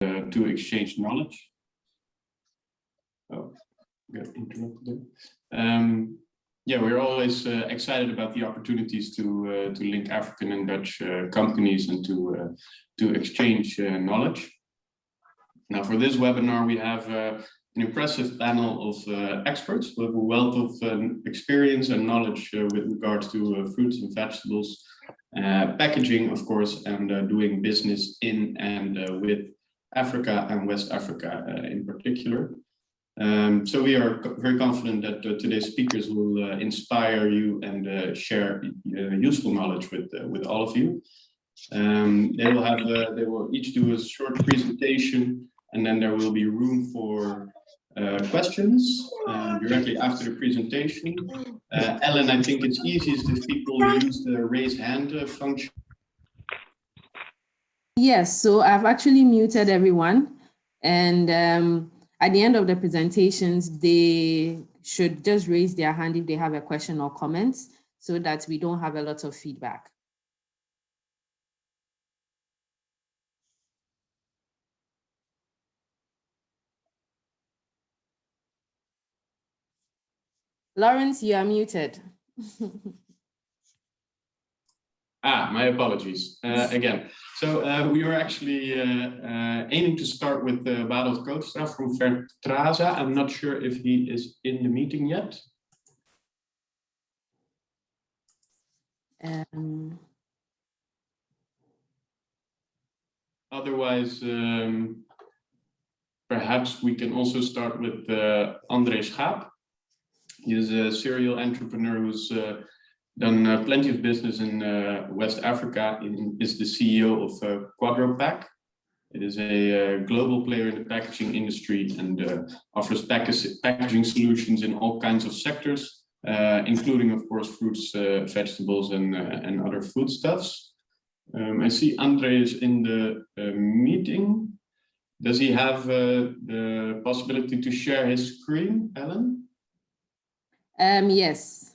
to exchange knowledge. Oh, got interrupted there. Yeah, we're always excited about the opportunities to link African and Dutch companies and to exchange knowledge. Now, for this webinar, we have an impressive panel of experts with a wealth of experience and knowledge with regards to fruits and vegetables, packaging, of course, and doing business in and with Africa and West Africa in particular. So we are very confident that today's speakers will inspire you and share useful knowledge with all of you. They will each do a short presentation, and then there will be room for questions directly after the presentation. Ellen, I think it's easiest if people use the raise hand function. Yes, so I've actually muted everyone, and at the end of the presentations, they should just raise their hand if they have a question or comments so that we don't have a lot of feedback. Lawrence, you are muted. My apologies again. So we are actually aiming to start with Barend Kootstra from Fertilizer. I'm not sure if he is in the meeting yet. Otherwise, perhaps we can also start with André Schaap. He is a serial entrepreneur who's done plenty of business in West Africa. Is the CEO of QuadroPack. It is a global player in the packaging industry and offers packaging solutions in all kinds of sectors, including, of course, fruits, vegetables, and other foodstuffs. I see Andre is in the meeting. Does he have the possibility to share his screen, Ellen? Yes.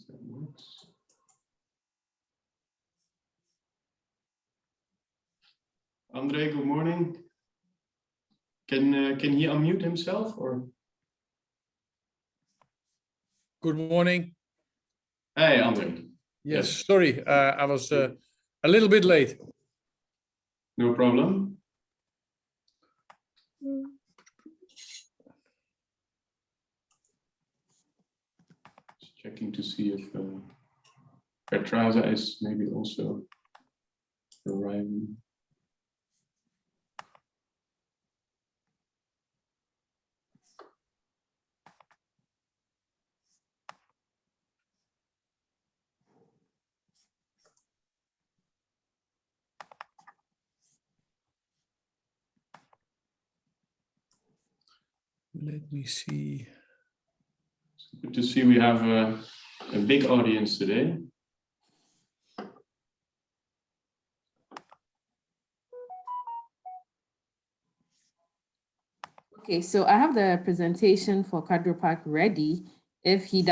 That works. Andre, good morning. Can he unmute himself or? Good morning. Hey, Andre. Yes, sorry, I was a little bit late. No problem. Just checking to see if Fertilizer is maybe also arriving. Let me see. Good to see we have a big audience today. Okay, so I have the presentation for QuadroPack ready. If he's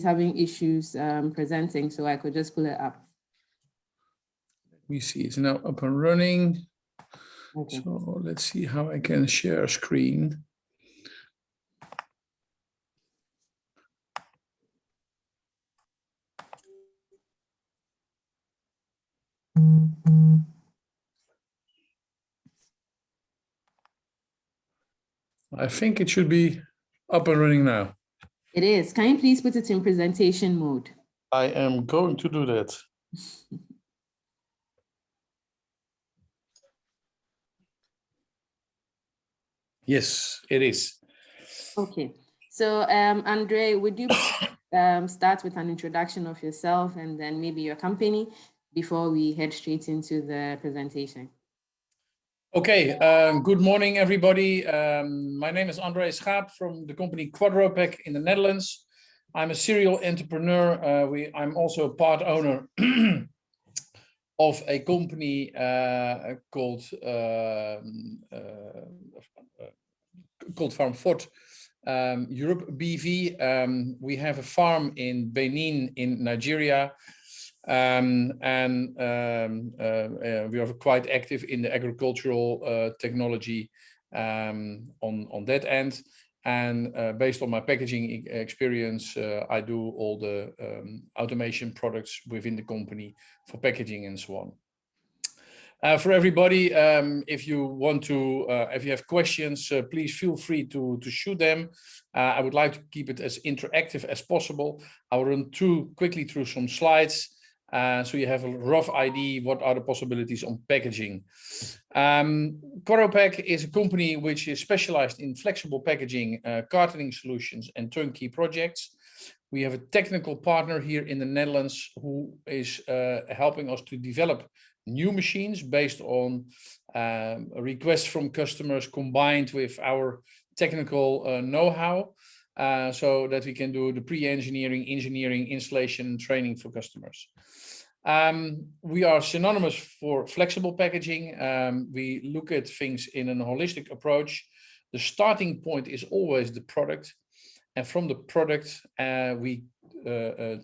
having issues presenting, so I could just pull it up. Let me see, it's now up and running. Okay. So let's see how I can share screen. I think it should be up and running now. It is. Can you please put it in presentation mode? I am going to do that. Yes, it is. Okay. So, Andre, would you start with an introduction of yourself and then maybe your company before we head straight into the presentation? Okay, good morning, everybody. My name is André Schaap from the company QuadroPack in the Netherlands. I'm a serial entrepreneur. I'm also a part owner of a company called Farm Fort Europe BV. We have a farm in Benin in Nigeria, and we are quite active in the agricultural technology on that end. And based on my packaging experience, I do all the automation products within the company for packaging and so on. For everybody, if you want to, if you have questions, please feel free to shoot them. I would like to keep it as interactive as possible. I will run quickly through some slides, so you have a rough idea what are the possibilities on packaging. QuadroPack is a company which is specialized in flexible packaging, cartoning solutions, and turnkey projects. We have a technical partner here in the Netherlands who is helping us to develop new machines based on requests from customers combined with our technical know-how, so that we can do the pre-engineering, engineering, installation, and training for customers. We are synonymous for flexible packaging. We look at things in a holistic approach. The starting point is always the product, and from the product we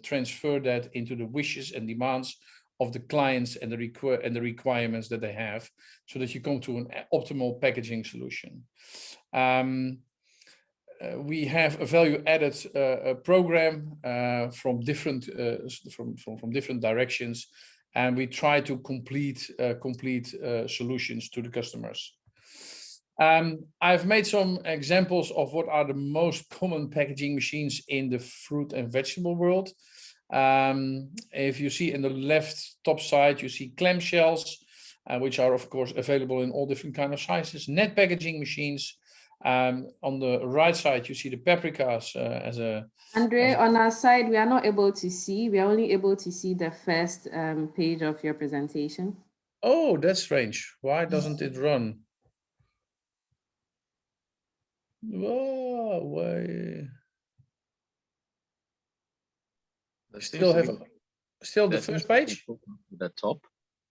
transfer that into the wishes and demands of the clients and the requirements that they have, so that you come to an optimal packaging solution. We have a value-added program from different directions, and we try to complete solutions to the customers. I've made some examples of what are the most common packaging machines in the fruit and vegetable world. If you see in the left top side, you see clamshells, which are of course available in all different kind of sizes. Net packaging machines. On the right side, you see the paprikas as a... Andre, on our side, we are not able to see. We are only able to see the first page of your presentation. Oh, that's strange. Why doesn't it run? Whoa, why? Still the first page? The top.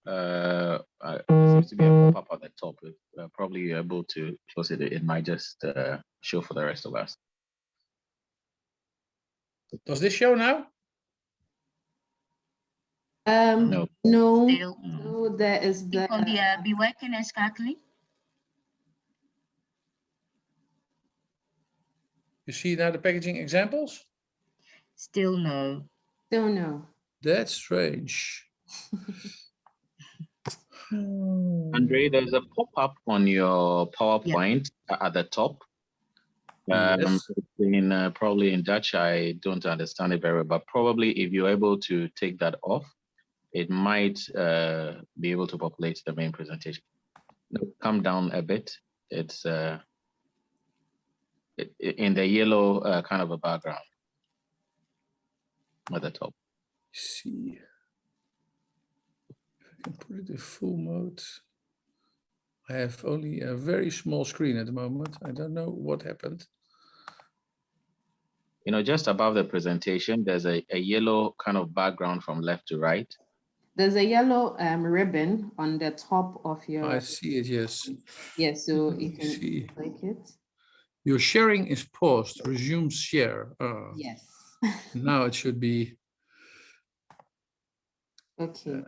There seems to be a pop-up at the top. Probably you're able to close it. It might just show for the rest of us. Does this show now? No. No. Still, So there is the... it will be working exactly. You see now the packaging examples? Still no. Still no. That's strange. Andre, there's a pop-up on your PowerPoint at the top. Yes. Probably in Dutch, I don't understand it very well, but probably if you're able to take that off, it might be able to populate the main presentation. No, come down a bit. It's in the yellow kind of a background at the top. See. I can put it in full mode. I have only a very small screen at the moment. I don't know what happened. You know, just above the presentation, there's a yellow kind of background from left to right. There's a yellow ribbon on the top of your... I see it, yes. Yes, so you can See. click it. Your sharing is paused. Resume share. Yes. Now it should be... Okay.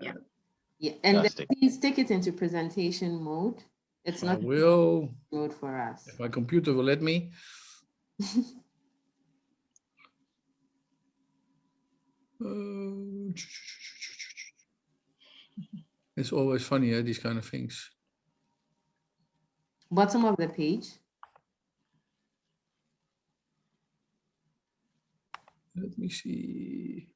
Yeah, and then Fantastic. please take it into presentation mode. It's not will, mode for us. if my computer will let me. It's always funny, these kind of things. Bottom of the page. Let me see.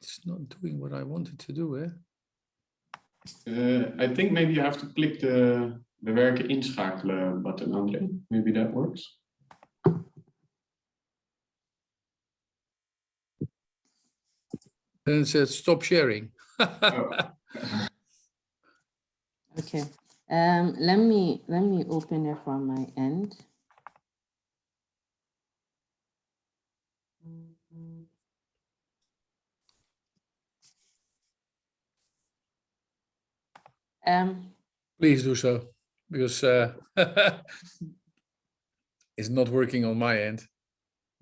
It's not doing what I wanted to do, eh? I think maybe you have to click the bewerken inschakelen button, Andre. Maybe that works. Then it says stop sharing. Oh. Okay. Let me open it from my end. Please do so, because it's not working on my end.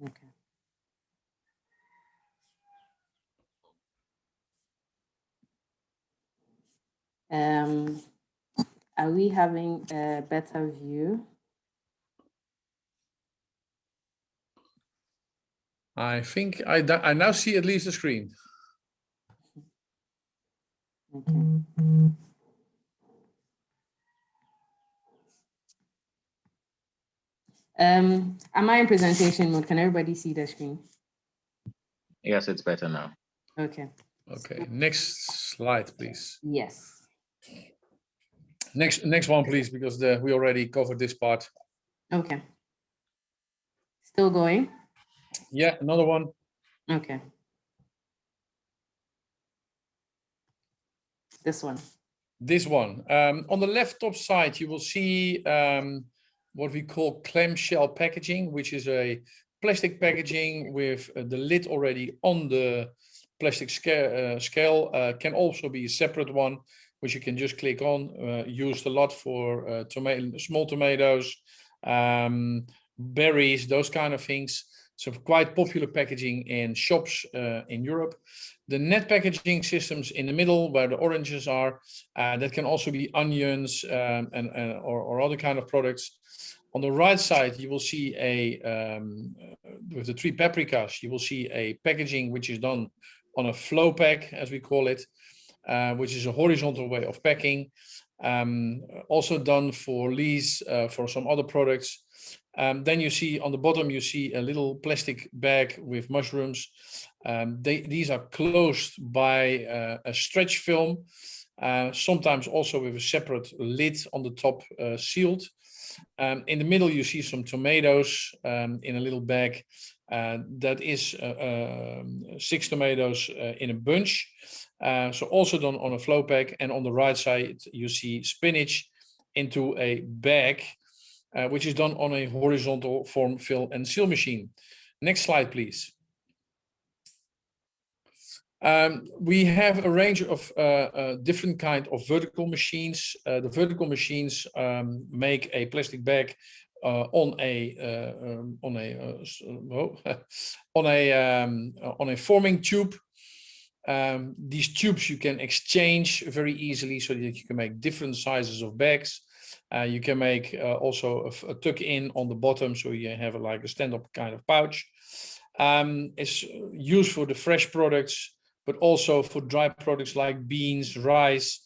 Okay. Are we having a better view? I think I now see at least the screen. Okay. Am I in presentation mode? Can everybody see the screen? Yes, it's better now. Okay. Okay, next slide, please. Yes. Next one, please, because we already covered this part. Okay. Still going? Yeah, another one. Okay. This one. This one. On the left top side, you will see what we call clamshell packaging, which is a plastic packaging with the lid already on the plastic scale. Can also be a separate one, which you can just click on. Used a lot for small tomatoes, berries, those kind of things. So quite popular packaging in shops in Europe. The net packaging systems in the middle, where the oranges are, that can also be onions or other kind of products. On the right side, you will see with the 3 paprikas, you will see a packaging which is done on a flow pack, as we call it, which is a horizontal way of packing. Also done for lease for some other products. Then you see on the bottom, you see a little plastic bag with mushrooms. These are closed by a stretch film, sometimes also with a separate lid on the top, sealed. In the middle, you see some tomatoes in a little bag. That is 6 tomatoes in a bunch. So also done on a flow pack. And on the right side, you see spinach into a bag, which is done on a horizontal form, fill, and seal machine. Next slide, please. We have a range of different kind of vertical machines. The vertical machines make a plastic bag on a forming tube. These tubes you can exchange very easily, so that you can make different sizes of bags. You can make also a tuck in on the bottom, so you have like a stand-up kind of pouch. It's used for the fresh products, but also for dry products like beans, rice.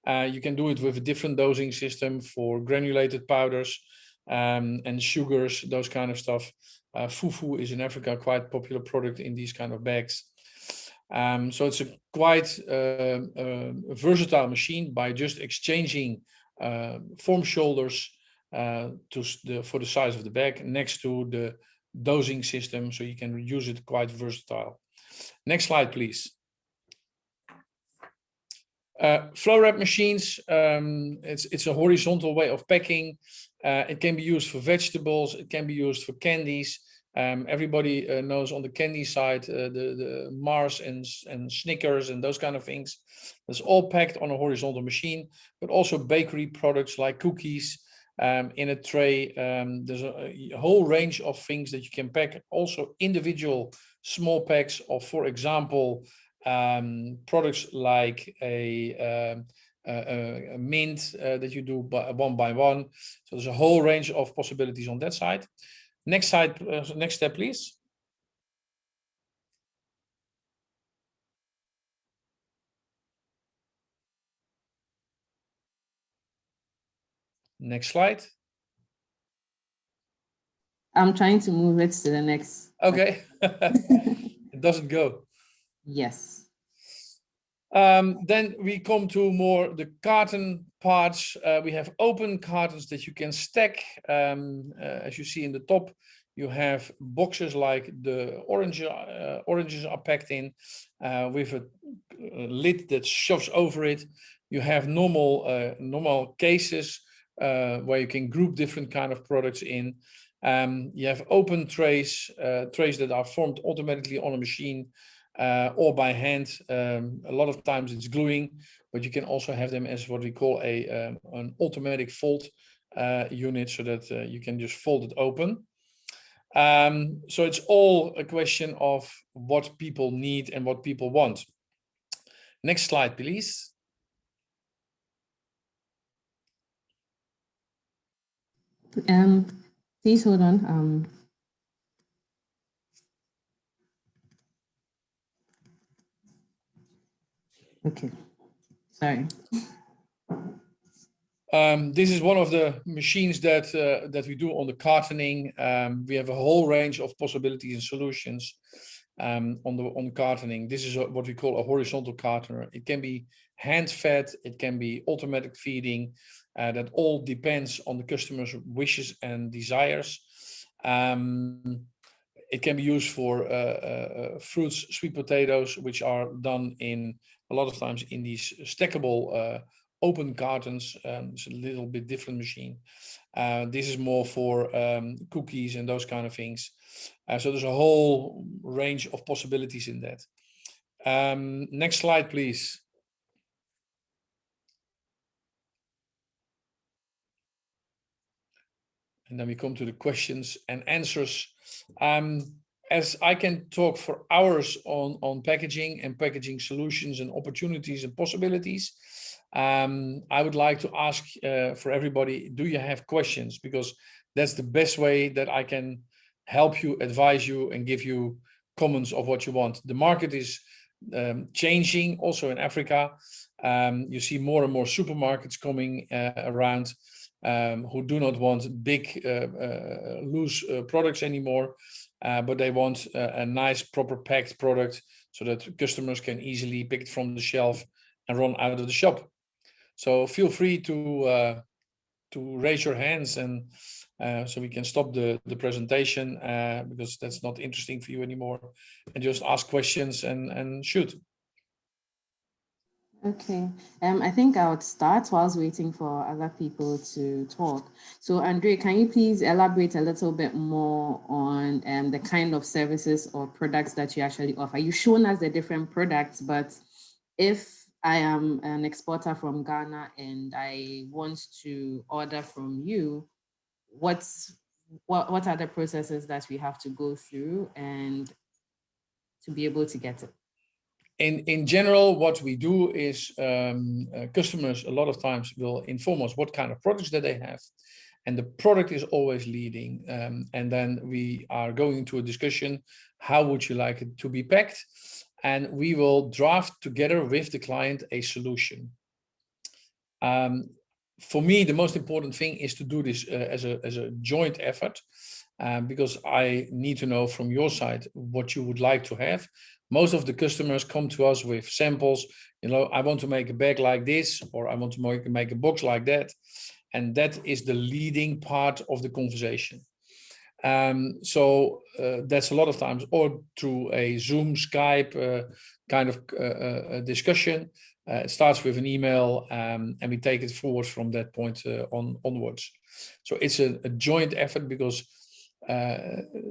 You can do it with a different dosing system for granulated powders and sugars, those kind of stuff. Fufu is in Africa quite popular product in these kind of bags. So it's a quite versatile machine by just exchanging form shoulders for the size of the bag next to the dosing system, so you can use it quite versatile. Next slide, please. Flow wrap machines, it's a horizontal way of packing. It can be used for vegetables, it can be used for candies. Everybody knows on the candy side, the Mars and Snickers and those kind of things. That's all packed on a horizontal machine, but also bakery products like cookies in a tray. There's a whole range of things that you can pack, also individual small packs of, for example, products like a mint that you do one by one. So there's a whole range of possibilities on that side. Next slide, next step, please. Next slide. I'm trying to move it to the next. Okay. It doesn't go. Yes. Then we come to more the carton parts. We have open cartons that you can stack. As you see in the top, you have boxes like the oranges are packed in with a lid that shoves over it. You have normal cases where you can group different kind of products in. You have open trays that are formed automatically on a machine or by hand. A lot of times it's gluing, but you can also have them as what we call an automatic fold unit, so that you can just fold it open. So it's all a question of what people need and what people want. Next slide, please. Please hold on. Okay, sorry. This is one of the machines that that we do on the cartoning. We have a whole range of possibilities and solutions on the cartoning. This is what we call a horizontal cartoner. It can be hand-fed, it can be automatic feeding. That all depends on the customer's wishes and desires. It can be used for fruits, sweet potatoes, which are done in a lot of times in these stackable open cartons. It's a little bit different machine. This is more for cookies and those kind of things. So there's a whole range of possibilities in that. Next slide, please. And then we come to the questions and answers. As I can talk for hours on packaging and packaging solutions and opportunities and possibilities, I would like to ask for everybody, do you have questions? Because that's the best way that I can help you, advise you, and give you comments of what you want. The market is changing also in Africa. You see more and more supermarkets coming around who do not want big loose products anymore, but they want a nice proper packed product so that customers can easily pick it from the shelf and run out of the shop. So feel free to raise your hands, and so we can stop the presentation because that's not interesting for you anymore, and just ask questions and shoot. Okay, I think I would start whilst waiting for other people to talk. So Andre, can you please elaborate a little bit more on the kind of services or products that you actually offer? You've shown us the different products, but if I am an exporter from Ghana and I want to order from you, what are the processes that we have to go through and to be able to get it? In general, what we do is customers a lot of times will inform us what kind of products that they have, and the product is always leading. And then we are going into a discussion, how would you like it to be packed? And we will draft together with the client a solution. For me, the most important thing is to do this as a joint effort, because I need to know from your side what you would like to have. Most of the customers come to us with samples. You know, I want to make a bag like this, or I want to make a box like that. And that is the leading part of the conversation. So that's a lot of times, or through a Zoom, Skype kind of discussion. It starts with an email, and we take it forward from that point onwards. So it's a joint effort, because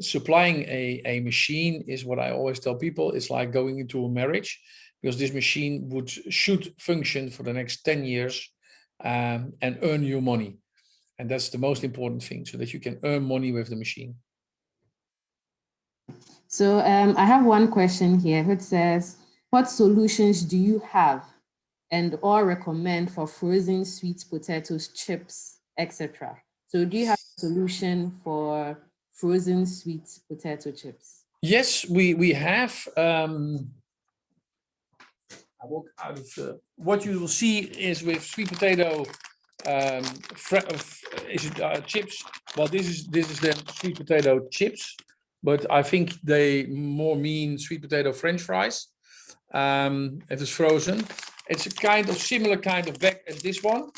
supplying a machine is what I always tell people. It's like going into a marriage, because this machine should function for the next 10 years and earn you money. And that's the most important thing, so that you can earn money with the machine. So I have one question here which says, what solutions do you have and or recommend for frozen sweet potatoes, chips, etc.? So do you have a solution for frozen sweet potato chips? Yes, we have. I walk out of what you will see is with sweet potato chips. Well, this is the sweet potato chips, but I think they more mean sweet potato French fries. It is frozen. It's a kind of similar kind of bag as this one.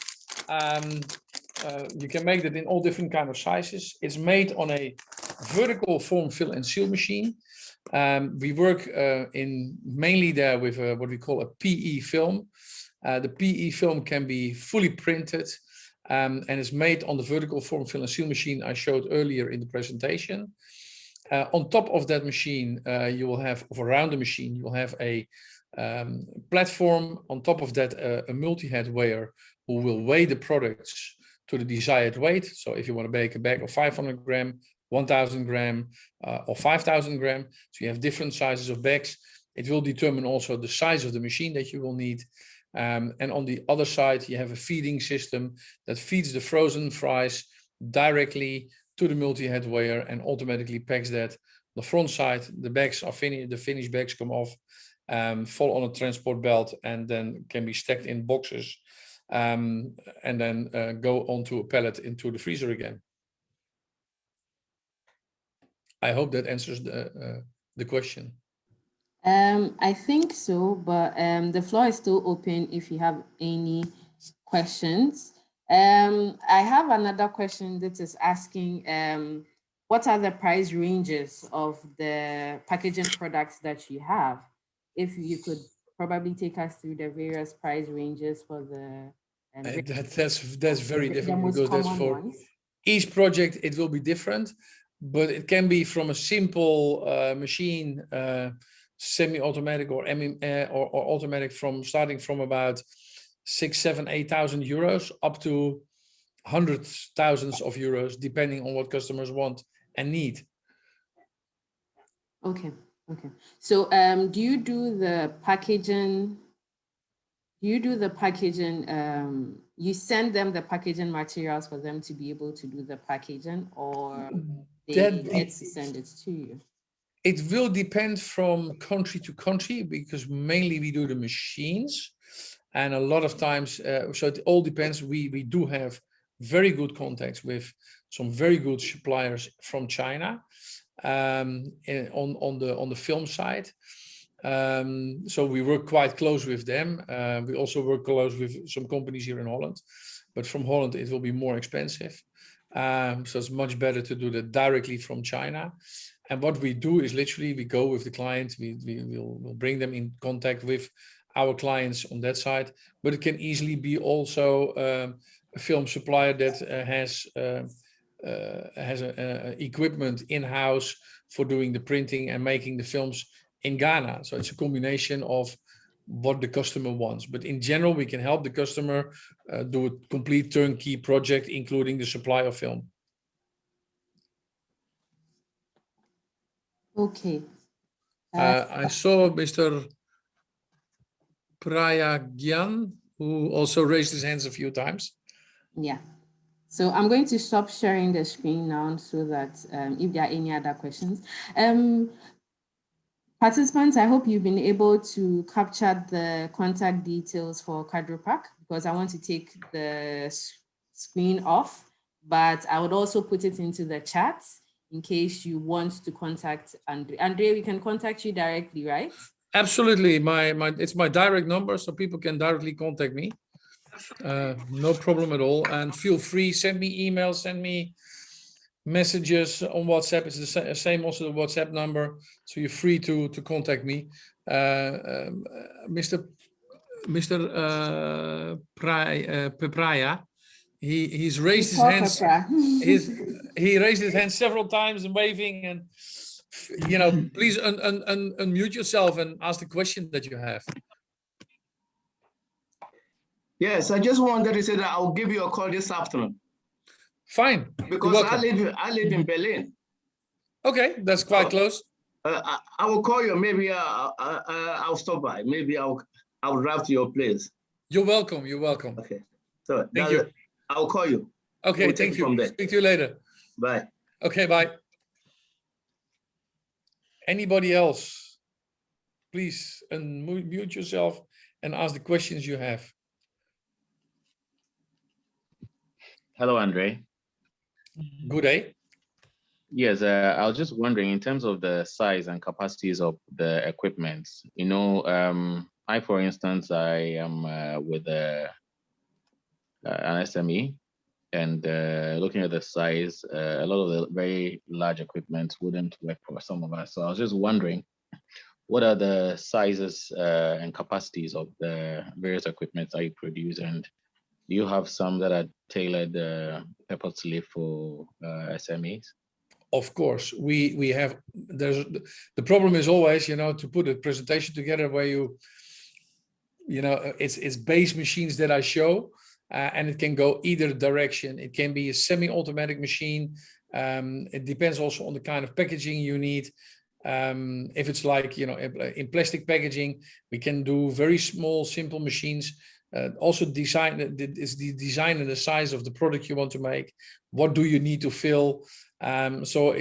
You can make that in all different kind of sizes. It's made on a vertical form fill and seal machine. We work mainly there with what we call a PE film. The PE film can be fully printed and is made on the vertical form fill and seal machine I showed earlier in the presentation. On top of that machine, you will have, or around the machine, you will have a platform. On top of that, a multi-head weigher who will weigh the products to the desired weight. So if you want to bake a bag of 500 gram, 1000 gram, or 5000 gram, so you have different sizes of bags. It will determine also the size of the machine that you will need. And on the other side, you have a feeding system that feeds the frozen fries directly to the multi-head weigher and automatically packs that. The front side, the bags are finished, the finished bags come off, fall on a transport belt, and then can be stacked in boxes, and then go onto a pallet into the freezer again. I hope that answers the question. I think so, but the floor is still open if you have any questions. I have another question that is asking, what are the price ranges of the packaging products that you have? If you could probably take us through the various price ranges for the that's very different, because that's for ones. Each project. It will be different, but it can be from a simple machine, semi-automatic or automatic, from starting from about 6,000, 7,000, 8,000 euros up to hundreds, thousands of euros, depending on what customers want and need. Okay. So do you do the packaging? You send them the packaging materials for them to be able to do the packaging, or they get to send it to you? It will depend from country to country, because mainly we do the machines, and a lot of times, so it all depends. We do have very good contacts with some very good suppliers from China, on the film side. So we work quite close with them. We also work close with some companies here in Holland, but from Holland it will be more expensive. So it's much better to do that directly from China. And what we do is literally we go with the client, we'll bring them in contact with our clients on that side, but it can easily be also a film supplier that has equipment in-house for doing the printing and making the films in Ghana. So it's a combination of what the customer wants. But in general, we can help the customer do a complete turnkey project, including the supply of film. Okay. I saw Mr. Prayagyan, who also raised his hands a few times. Yeah. So I'm going to stop sharing the screen now so that if there are any other questions. Participants, I hope you've been able to capture the contact details for Cadropack, because I want to take the screen off, but I would also put it into the chat in case you want to contact Andre. Andre, we can contact you directly, right? Absolutely. It's my direct number, so people can directly contact me. No problem at all. And feel free, send me emails, send me messages on WhatsApp. It's the same also the WhatsApp number, so you're free to contact me. Mr. Pepraya, he's raised his hands. He raised his hand several times and waving, and please unmute yourself and ask the question that you have. Yes, I just wanted to say that I'll give you a call this afternoon. Fine. Because I live in Berlin. Okay, that's quite close. I will call you. Maybe I'll stop by. Maybe I'll drive to your place. You're welcome. You're welcome. Okay. So thank you. I'll call you. Okay, we'll thank you. From there. Speak to you later. Bye. Okay, bye. Anybody else? Please unmute yourself and ask the questions you have. Hello, Andre. Good day. Yes, I was just wondering, in terms of the size and capacities of the equipment, I, for instance, I am with an SME, and looking at the size, a lot of the very large equipment wouldn't work for some of us. So I was just wondering, what are the sizes and capacities of the various equipment that you produce, and do you have some that are tailored purposely for SMEs? Of course, we have. The problem is always, to put a presentation together where you it's base machines that I show, and it can go either direction. It can be a semi-automatic machine. It depends also on the kind of packaging you need. If it's like, in plastic packaging, we can do very small, simple machines. Also design is the design and the size of the product you want to make. What do you need to fill? So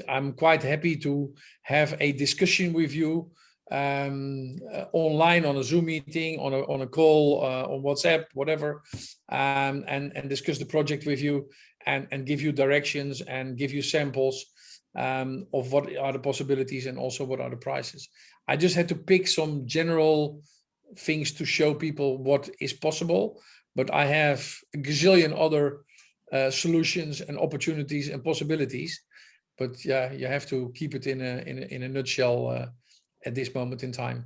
I'm quite happy to have a discussion with you online, on a Zoom meeting, on a call, on WhatsApp, whatever, and discuss the project with you, and give you directions and give you samples of what are the possibilities and also what are the prices. I just had to pick some general things to show people what is possible, but I have a gazillion other solutions and opportunities and possibilities. But yeah, you have to keep it in a nutshell at this moment in time.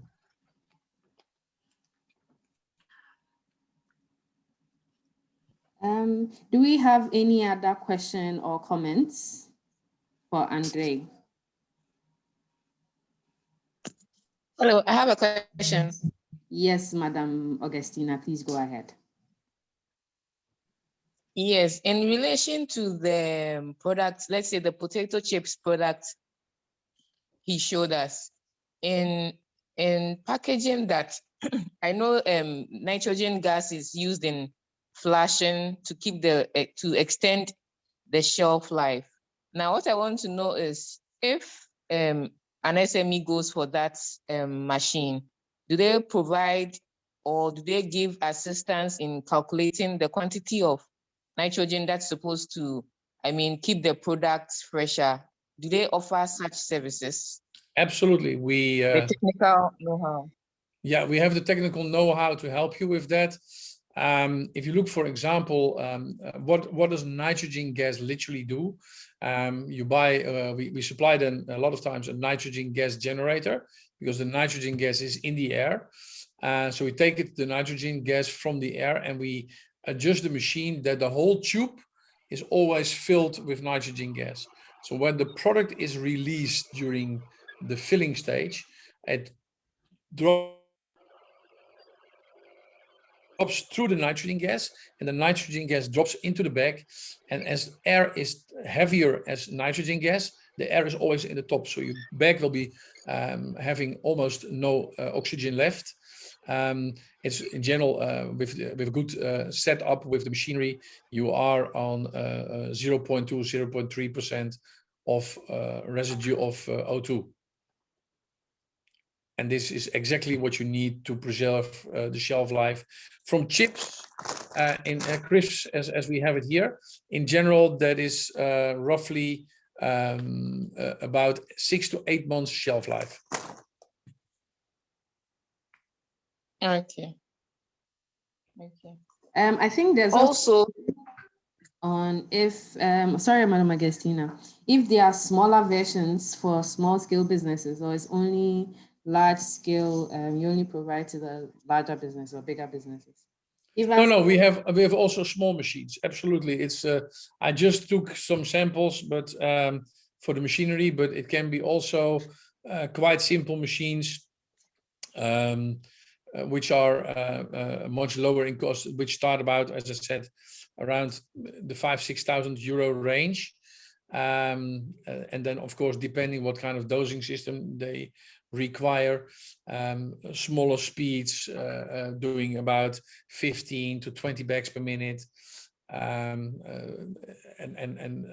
Do we have any other question or comments for Andre? Hello, I have a question. Yes, Madam Augustina, please go ahead. Yes, in relation to the products, let's say the potato chips product he showed us, in packaging that, I know nitrogen gas is used in flashing to keep to extend the shelf life. Now, what I want to know is, if an SME goes for that machine, do they provide or do they give assistance in calculating the quantity of nitrogen that's supposed to, keep the products fresher? Do they offer such services? Absolutely. The technical know-how. Yeah, we have the technical know-how to help you with that. If you look, for example, what does nitrogen gas literally do? You buy, we supply them a lot of times a nitrogen gas generator, because the nitrogen gas is in the air. So we take the nitrogen gas from the air, and we adjust the machine that the whole tube is always filled with nitrogen gas. So when the product is released during the filling stage, it drops through the nitrogen gas, and the nitrogen gas drops into the bag. And as air is heavier as nitrogen gas, the air is always in the top. So your bag will be having almost no oxygen left. It's in general, with a good setup with the machinery, you are on 0.2, 0.3% of residue of O2. And this is exactly what you need to preserve the shelf life. From chips in crisps, as we have it here, in general, that is roughly about 6 to 8 months shelf life. Okay. I think there's Also, on if, sorry, Madam Agustina, if there are smaller versions for small scale businesses, or it's only large scale, you only provide to the larger business or bigger businesses? No, we have also small machines. Absolutely. It's I just took some samples, but for the machinery, but it can be also quite simple machines, which are much lower in cost, which start about, as I said, around the 5,000–6,000 euro range. And then, of course, depending what kind of dosing system they require, smaller speeds, doing about 15 to 20 bags per minute. And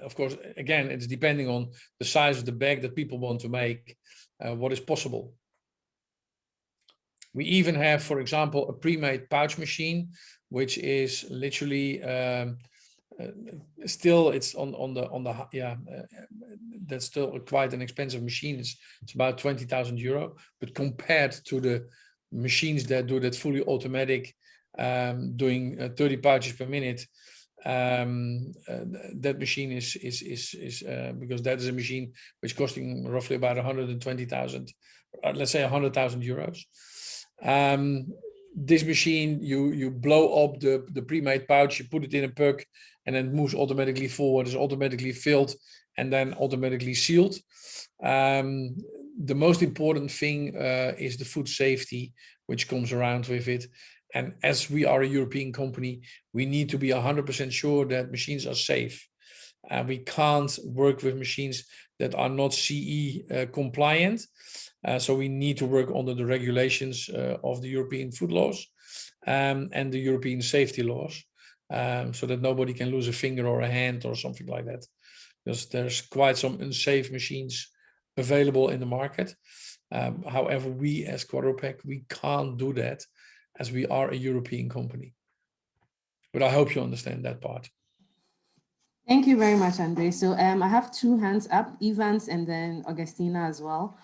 of course, again, it's depending on the size of the bag that people want to make, what is possible. We even have, for example, a pre-made pouch machine, which is literally still, it's on the that's still quite an expensive machine. It's about 20,000 euro, but compared to the machines that do that fully automatic, doing 30 pouches per minute, that machine is because that is a machine which costing roughly about 120,000, let's say 100,000 euros. This machine, you blow up the pre-made pouch, you put it in a puck, and then it moves automatically forward, is automatically filled, and then automatically sealed. the most important thing is the food safety, which comes around with it. And as we are a European company, we need to be 100% sure that machines are safe. We can't work with machines that are not CE compliant. So we need to work under the regulations of the European food laws and the European safety laws, so that nobody can lose a finger or a hand or something like that. Because there's quite some unsafe machines available in the market. However, we as Quadropack, we can't do that as we are a European company. But I hope you understand that part. Thank you very much, Andre. So I have 2 hands up, Evans and then Augustina as well.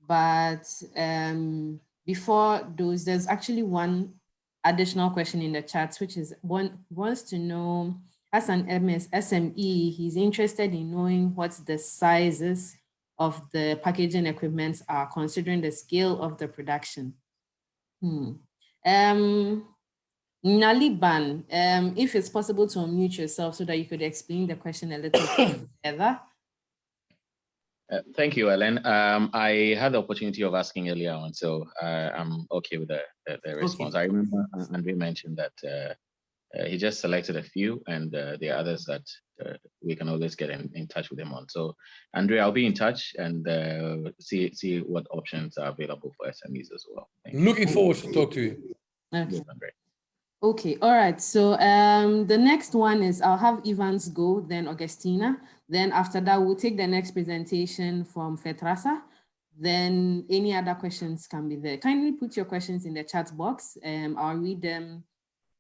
But before those, there's actually one additional question in the chat, which is one wants to know, as an SME, he's interested in knowing what the sizes of the packaging equipment are, considering the scale of the production. Naliban, if it's possible to unmute yourself so that you could explain the question a little bit further. Thank you, Ellen. I had the opportunity of asking earlier on, so I'm okay with the response. Okay. I remember Andre mentioned that he just selected a few, and there are others that we can always get in touch with him on. So, Andre, I'll be in touch and see what options are available for SMEs as well. Looking forward to talk to you. Okay. Yes, Andre. Okay, all right. So the next one is I'll have Evans go, then Augustina. Then after that, we'll take the next presentation from Fertilizer. Then any other questions can be there. Kindly put your questions in the chat box. I'll read them.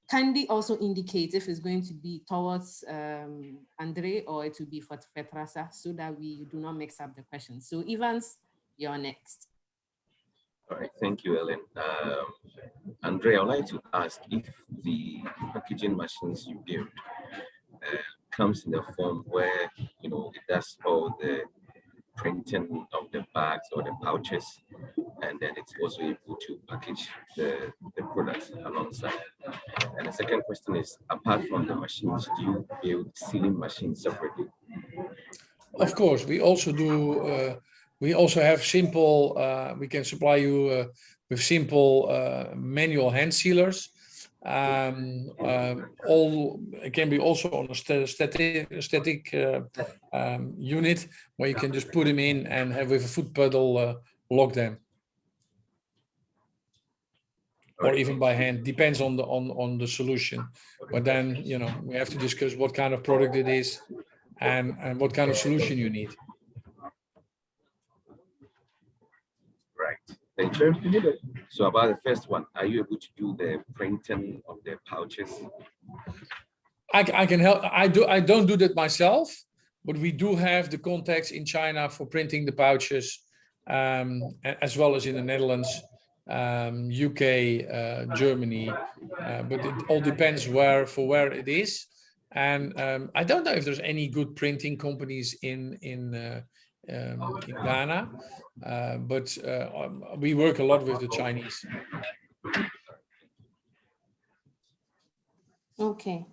Kindly also indicate if it's going to be towards Andre or it will be for Fertilizer, so that we do not mix up the questions. So Evans, you're next. All right, thank you, Ellen. Andre, I'd like to ask if the packaging machines you build comes in a form where, you know, it does all the printing of the bags or the pouches, and then it's also able to package the products alongside. And the second question is, apart from the machines, do you build sealing machines separately? Of course, we also do. We also have simple, we can supply you with simple manual hand sealers. It can be also on a static unit where you can just put them in and have with a foot pedal lock them. Or even by hand, depends on the solution. But then, you know, we have to discuss what kind of product it is and what kind of solution you need. Thank you. So about the first one, are you able to do the printing of the pouches? I can help. I don't do that myself, but we do have the contacts in China for printing the pouches, as well as in the Netherlands, UK, Germany. But it all depends where it is. And I don't know if there's any good printing companies in Ghana, but we work a lot with the Chinese. Okay,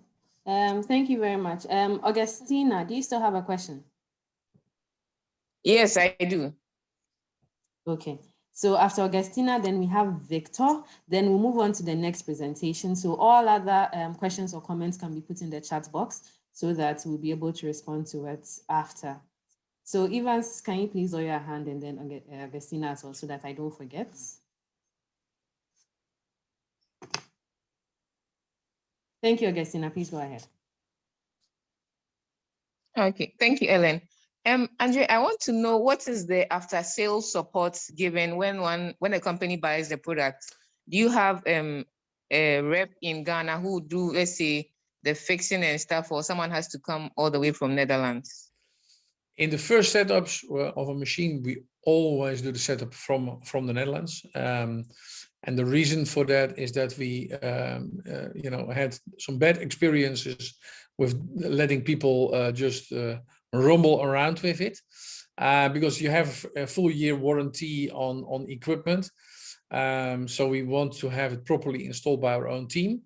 thank you very much. Augustina, do you still have a question? Yes, I do. Okay, so after Augustina, then we have Victor, then we'll move on to the next presentation. So all other questions or comments can be put in the chat box so that we'll be able to respond to it after. So Evans, can you please lower your hand, and then Augustina as well, so that I don't forget. Thank you, Augustina. Please go ahead. Okay, thank you, Ellen. Andre, I want to know what is the after-sales support given when a company buys the product? Do you have a rep in Ghana who do, let's say, the fixing and stuff, or someone has to come all the way from Netherlands? In the first setups of a machine, we always do the setup from the Netherlands. And the reason for that is that we, you know, had some bad experiences with letting people just rumble around with it, because you have a full year warranty on equipment. So we want to have it properly installed by our own team.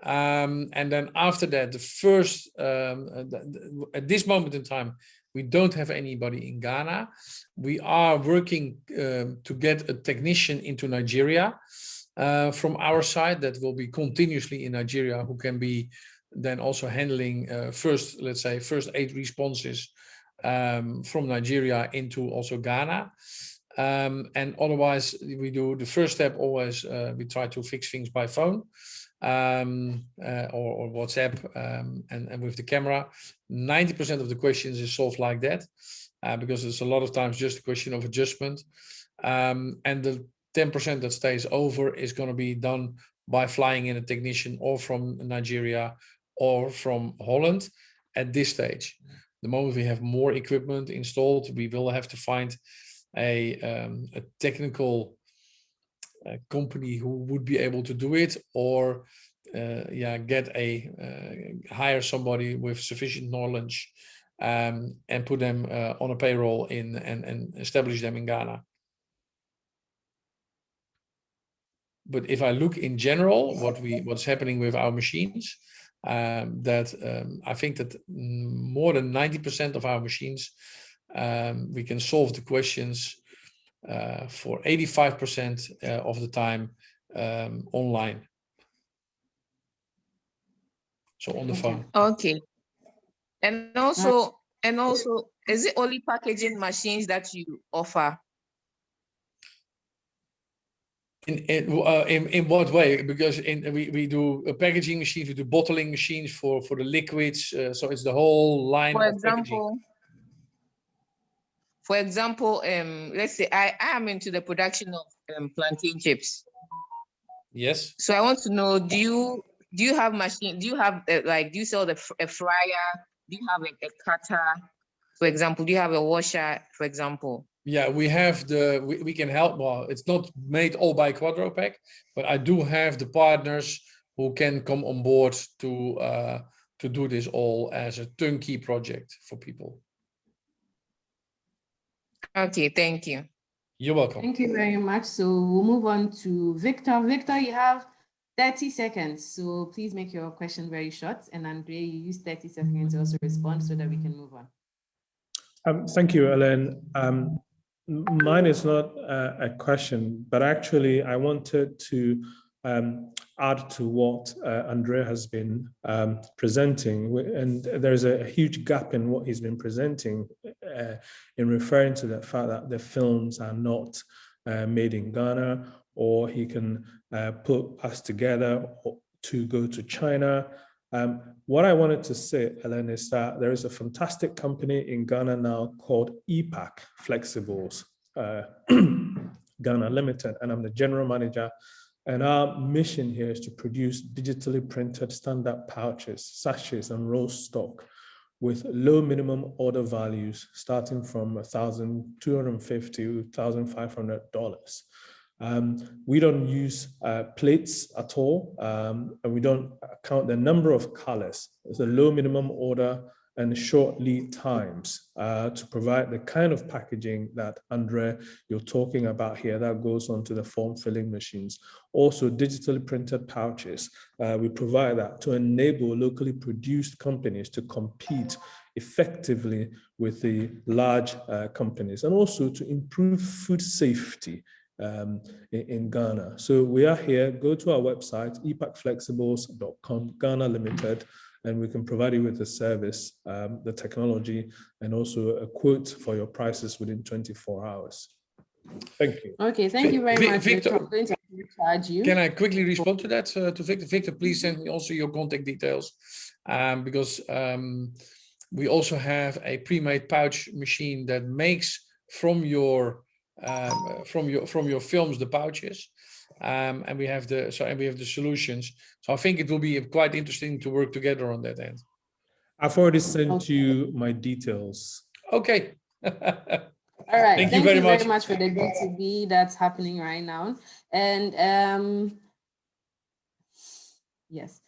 And then after that, the first, at this moment in time, We don't have anybody in Ghana. We are working to get a technician into Nigeria from our side that will be continuously in Nigeria, who can be then also handling first aid responses from Nigeria into also Ghana. And otherwise, we do the first step always, we try to fix things by phone or WhatsApp and with the camera. 90% of the questions is solved like that because it's a lot of times just a question of adjustment. And the 10% that stays over is going to be done by flying in a technician or from Nigeria or from Holland at this stage. The moment we have more equipment installed, we will have to find a technical company who would be able to do it, or hire somebody with sufficient knowledge and put them on a payroll and establish them in Ghana. But if I look in general, what's happening with our machines, I think that more than 90% of our machines, we can solve the questions for 85% of the time online. So on the phone. Okay. And also, is it only packaging machines that you offer? In what way? Because we do packaging machines, we do bottling machines for the liquids. So it's the whole line of packaging. For example, let's say I am into the production of plantain chips. Yes. So I want to know, do you have machine? Do you have do you sell a fryer? Do you have a cutter? For example, do you have a washer? For example. Yeah, we have we can help. Well, it's not made all by Quadropack, but I do have the partners who can come on board to do this all as a turnkey project for people. Okay, thank you. You're welcome. Thank you very much. So we'll move on to Victor. Victor, you have 30 seconds. So please make your question very short. And Andrea, you use 30 seconds to also respond so that we can move on. Thank you, Ellen. Mine is not a question, but actually I wanted to add to what Andrea has been presenting. And there's a huge gap in what he's been presenting in referring to the fact that the films are not made in Ghana, or he can put us together to go to China. What I wanted to say, Ellen, is that there is a fantastic company in Ghana now called HortiFresh Flexibles, Ghana Limited, and I'm the general manager. And our mission here is to produce digitally printed standard pouches, sachets, and roll stock with low minimum order values starting from $1,250 to $1,500. We don't use plates at all, and we don't count the number of colors. It's a low minimum order and short lead times to provide the kind of packaging that, Andre, you're talking about here that goes onto the form filling machines. Also digitally printed pouches. We provide that to enable locally produced companies to compete effectively with the large companies, and also to improve food safety in Ghana. So we are here. Go to our website, epackflexibles.com, Ghana Limited, and we can provide you with the service, the technology, and also a quote for your prices within 24 hours. Thank you. Okay, thank you very much, Victor. I'm going to charge you. Can I quickly respond to that, to Victor? Victor, please send me also your contact details, because we also have a pre-made pouch machine that makes from your films the pouches, and we have the solutions. So I think it will be quite interesting to work together on that end. I've already sent you my details. Okay. All right. Thank you very much for the B2B that's happening right now. And yes.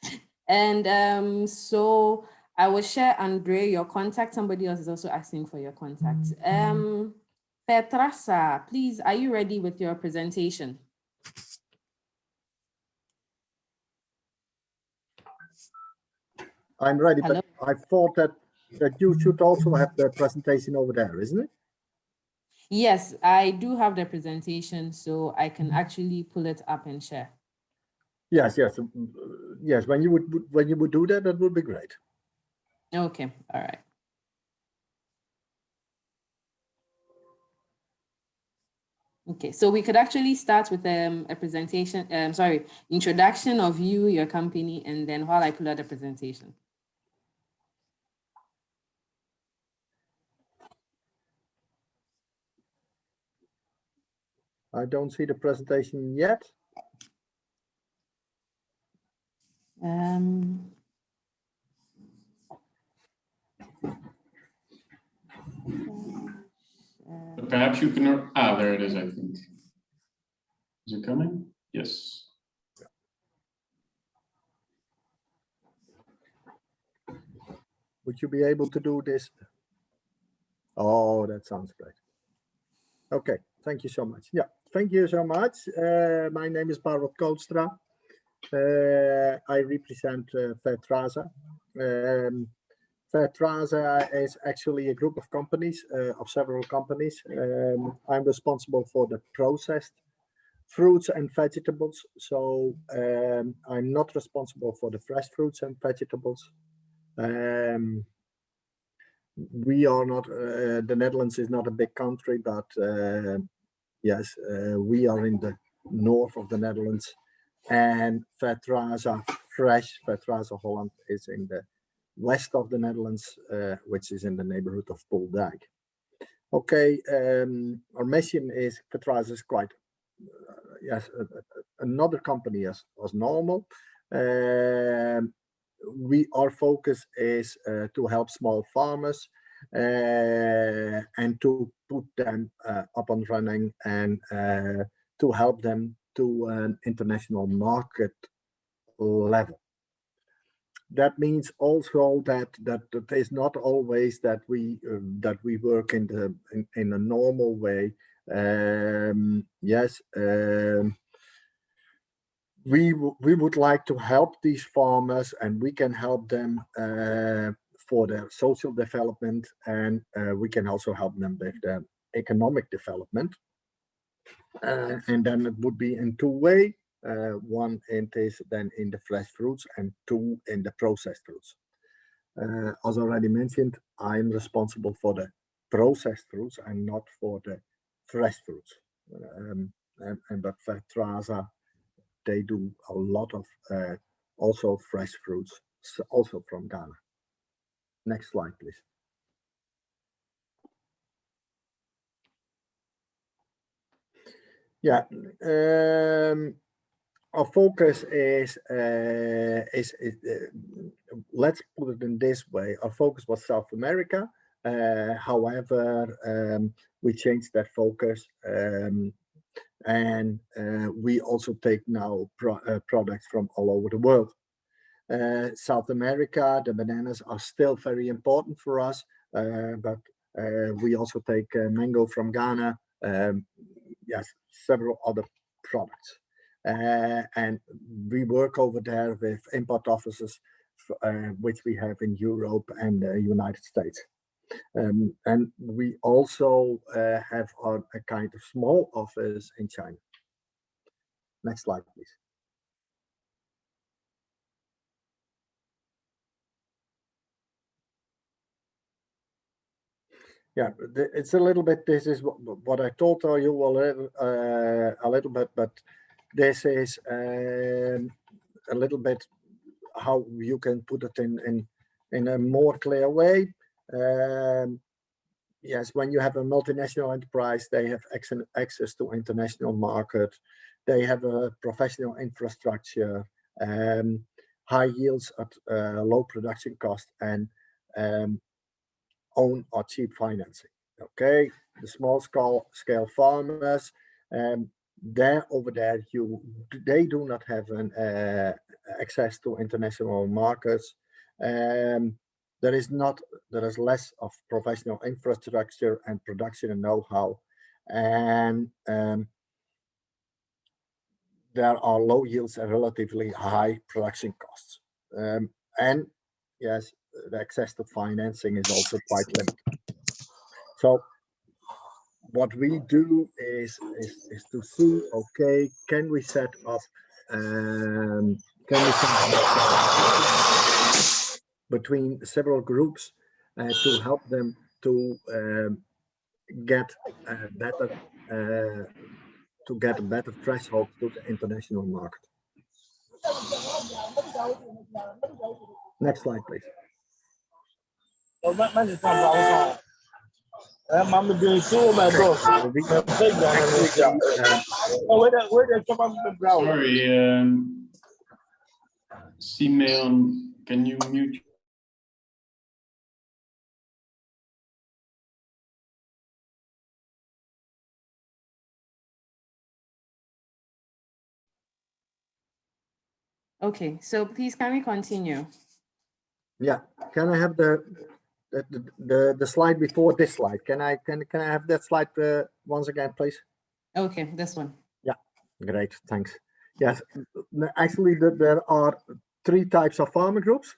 And so I will share, Andre, your contact. Somebody else is also asking for your contact. Petrasa, please, are you ready with your presentation? I'm ready, Hello? but I thought that that you should also have the presentation over there, isn't it? Yes, I do have the presentation, so I can actually pull it up and share. Yes, yes, yes. When you would do that, that would be great. Okay, all right. Okay, so we could actually start with a presentation, introduction of you, your company, and then while I pull out the presentation. I don't see the presentation yet. Perhaps you can, there it is, I think. Is it coming? Yes. Would you be able to do this? Oh, that sounds great. Okay, thank you so much. Yeah, thank you so much. My name is Barbara Koolstra. I represent Fertilizer. Fertilizer is actually a group of companies, of several companies. I'm responsible for the processed fruits and vegetables. So I'm not responsible for the fresh fruits and vegetables. We are not, the Netherlands is not a big country, but yes, we are in the north of the Netherlands, and Fertilizer Fresh, Fertilizer Holland is in the west of the Netherlands, which is in the neighborhood of Poeldijk. Okay, our mission is Fertilizer is quite, yes, another company as normal. Our focus is to help small farmers and to put them up and running and to help them to an international market level. That means also that it is not always that we work in a normal way. Yes. We would like to help these farmers, and we can help them for their social development, and we can also help them with their economic development. And then it would be in two ways. One is then in the fresh fruits, and two in the processed fruits. As already mentioned, I'm responsible for the processed fruits and not for the fresh fruits. But Fertilizer, they do a lot of also fresh fruits, also from Ghana. Next slide, please. Yeah, our focus is let's put it in this way. Our focus was South America. However, we changed that focus. And we also take now products from all over the world. South America, the bananas are still very important for us, but we also take mango from Ghana, yes, several other products. And we work over there with import offices, which we have in Europe and the United States. And we also have a kind of small office in China. Next slide, please. Yeah, it's a little bit, this is what I told you a little bit, but this is a little bit how you can put it in a more clear way. Yes, when you have a multinational enterprise, they have access to international market. They have a professional infrastructure, high yields at low production cost, and own or cheap financing. Okay, the small scale farmers, over there, they do not have an access to international markets. There is less of professional infrastructure and production and know-how, and there are low yields and relatively high production costs. And yes, the access to financing is also quite limited. So what we do is to see, okay, can we set up between several groups to help them to get better to get a better threshold to the international market. Next slide, please. Sorry, Simeon, can you mute? Okay, so please can we continue? Yeah, can I have the slide before this slide? Can I have that slide once again, please? Okay, this one. Yeah, great, thanks. Yes, actually there are 3 types of farmer groups.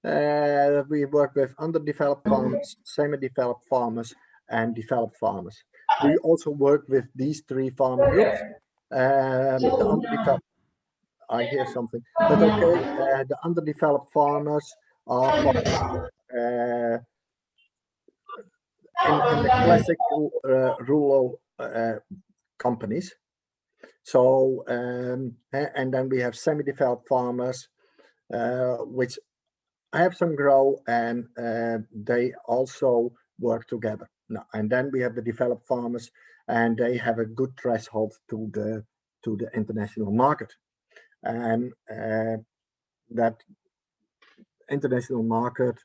We work with underdeveloped farmers, semi-developed farmers, and developed farmers. We also work with these 3 farmer groups. The underdeveloped, I hear something, but okay, the underdeveloped farmers are in the classic rural companies. So, and then we have semi-developed farmers, which have some grow, and they also work together. Now, and then we have the developed farmers, and they have a good threshold to the international market. And that international market,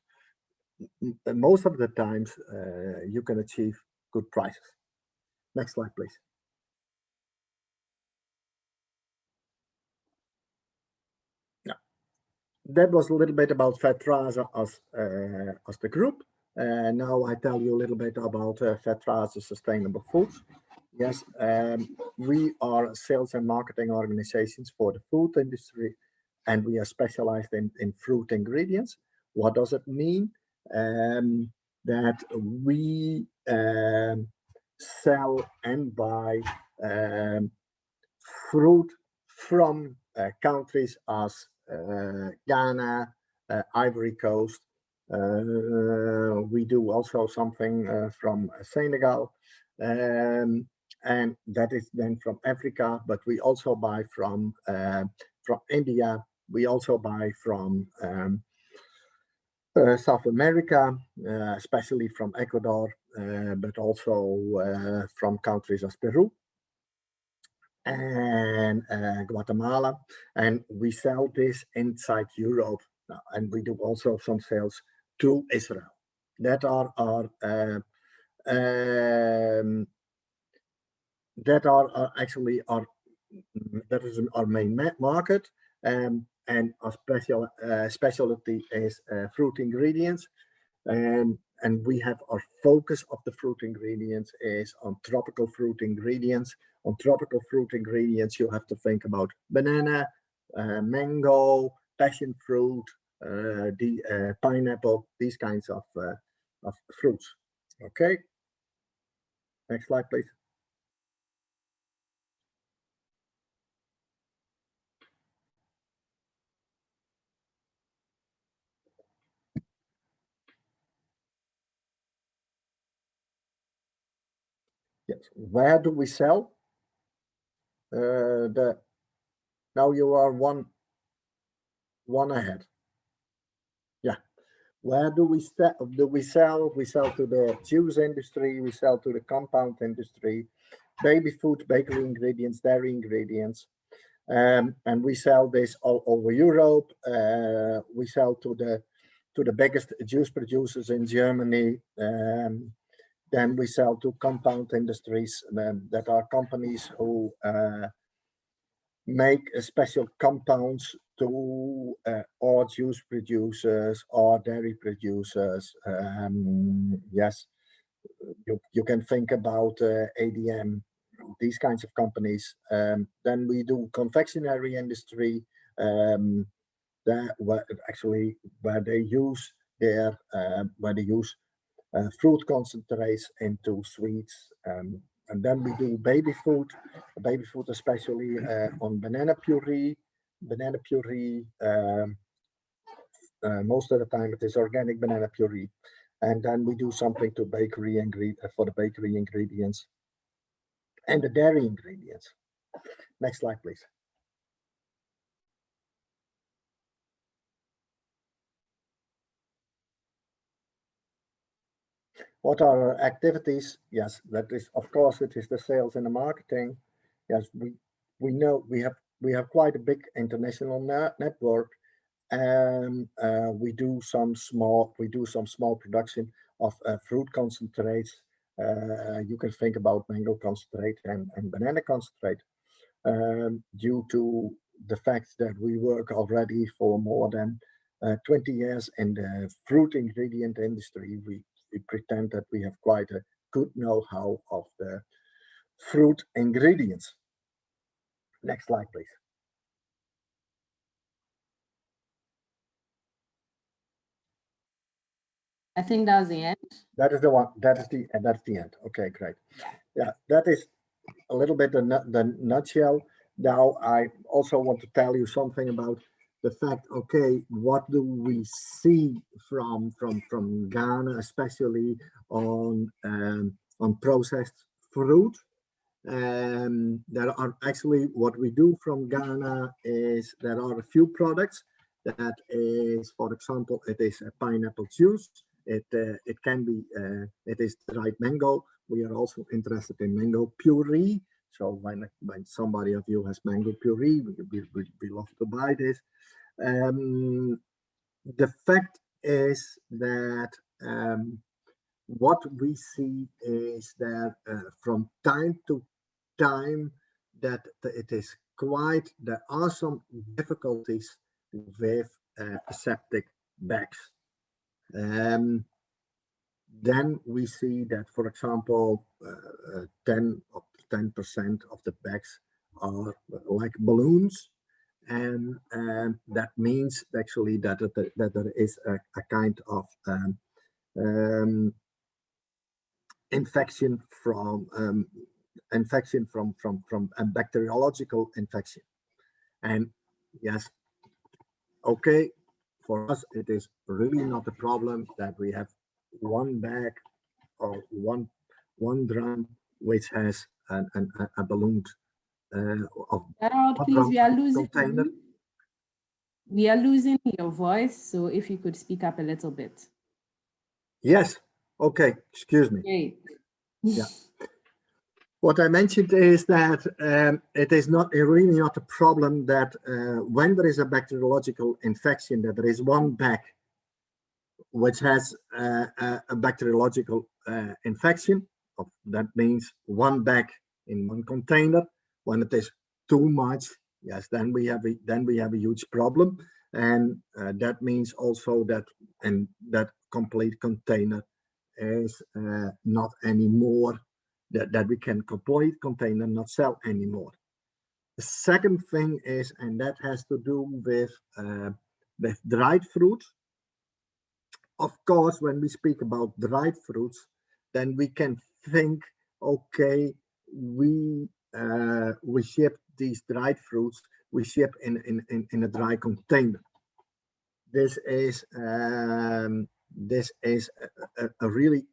most of the times, you can achieve good prices. Next slide, please. Yeah, that was a little bit about Fertilizer as the group. Now I tell you a little bit about Fertilizer Sustainable Foods. Yes, we are sales and marketing organizations for the food industry, and we are specialized in fruit ingredients. What does it mean? That we sell and buy fruit from countries as Ghana, Ivory Coast. We do also something from Senegal, and that is then from Africa, but we also buy from India. We also buy from South America, especially from Ecuador, but also from countries as Peru and Guatemala. And we sell this inside Europe, and we do also some sales to Israel. That are our that is our main market, and our specialty is fruit ingredients, and we have our focus of the fruit ingredients is on tropical fruit ingredients. On tropical fruit ingredients, you have to think about banana, mango, passion fruit, pineapple, these kinds of fruits. Okay. Next slide, please. Yes. Where do we sell? Now you are one ahead. Yeah. Where do we sell? We sell to the juice industry. We sell to the compound industry, baby food, bakery ingredients, dairy ingredients, and we sell this all over Europe. We sell to the biggest juice producers in Germany. Then we sell to compound industries that are companies who make special compounds to or juice producers or dairy producers. Yes, you can think about ADM, these kinds of companies. Then we do confectionery industry. that where they use their fruit concentrates into sweets, and then we do baby food especially on banana puree. Most of the time it is organic banana puree, and then we do something to for the bakery ingredients and the dairy ingredients. Next slide, please. What are our activities? Yes, that is, of course, it is the sales and the marketing. Yes, we know we have quite a big international network, and we do some small production of fruit concentrates. You can think about mango concentrate and banana concentrate. Due to the fact that we work already for more than 20 years in the fruit ingredient industry, we pretend that we have quite a good know-how of the fruit ingredients. Next slide, please. I think that was the end. That is the one. That's the end. Okay, great. Yeah, that is a little bit the nutshell. Now I also want to tell you something about the fact. Okay, what do we see from Ghana, especially on processed fruit? There are actually, what we do from Ghana is there are a few products that is, for example, it is a pineapple juice. It can be it is dried mango. We are also interested in mango puree. So when somebody of you has mango puree, we love to buy this. The fact is that what we see is that from time to time that it is quite, there are some difficulties with aseptic bags. Then we see that, for example, 10% of the bags are like balloons, and that means actually that there is a kind of infection from a bacteriological infection. And yes, okay, for us it is really not a problem that we have one bag or one drum which has a balloon of Gerald, please, we are losing container. you. We are losing your voice, so if you could speak up a little bit. Yes. Okay. Excuse me. Great. Yeah. What I mentioned is that it is really not a problem that when there is a bacteriological infection, that there is one bag which has a bacteriological infection. That means one bag in one container. When it is too much, yes, then we have a huge problem, and that means also that that complete container is not anymore. That we can complete container not sell anymore. The second thing is, and that has to do with dried fruit. Of course, when we speak about dried fruits, then we can think, okay, we ship these dried fruits, we ship in a dry container. This is a really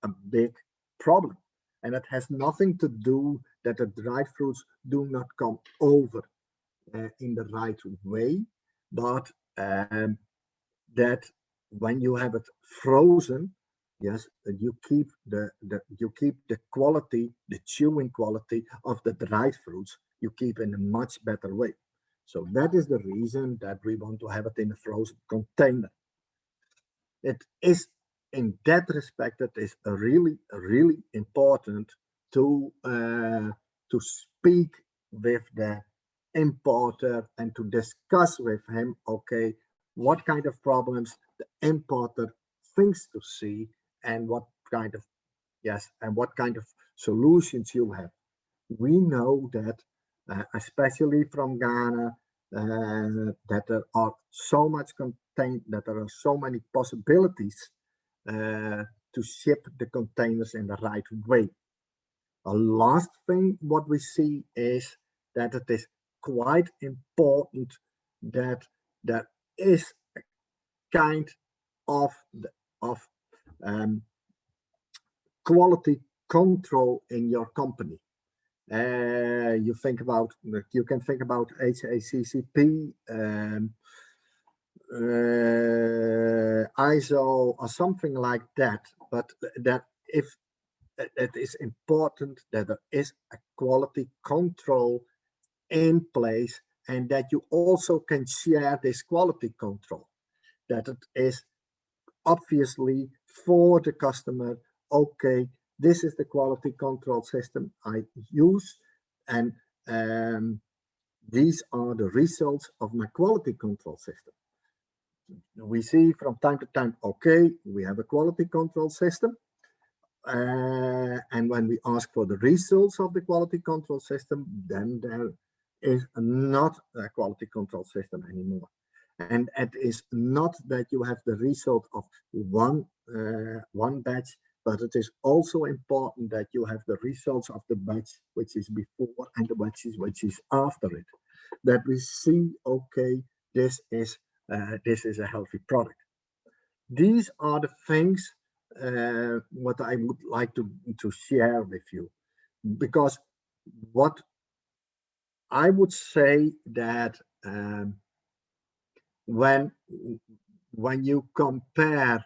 a big problem, and it has nothing to do that the dried fruits do not come over in the right way, but that when you have it frozen, yes, you keep the quality, the chewing quality of the dried fruits, you keep in a much better way. So that is the reason that we want to have it in a frozen container. It is, in that respect, it is really important to speak with the importer and to discuss with him, okay, what kind of problems the importer thinks to see, and what kind of solutions you have. We know that especially from Ghana, that there are so much contain, that there are so many possibilities to ship the containers in the right way. A last thing what we see is that it is quite important that there is a kind of quality control in your company. You can think about HACCP, ISO, or something like that. But that if it is important that there is a quality control in place, and that you also can share this quality control, that it is obviously for the customer, okay, this is the quality control system I use, and these are the results of my quality control system. We see from time to time, okay, we have a quality control system, and when we ask for the results of the quality control system, then there is not a quality control system anymore. And it is not that you have the result of one batch, but it is also important that you have the results of the batch which is before and the batches which is after it. That we see, okay, this is a healthy product. These are the things what I would like to share with you, because what I would say that when you compare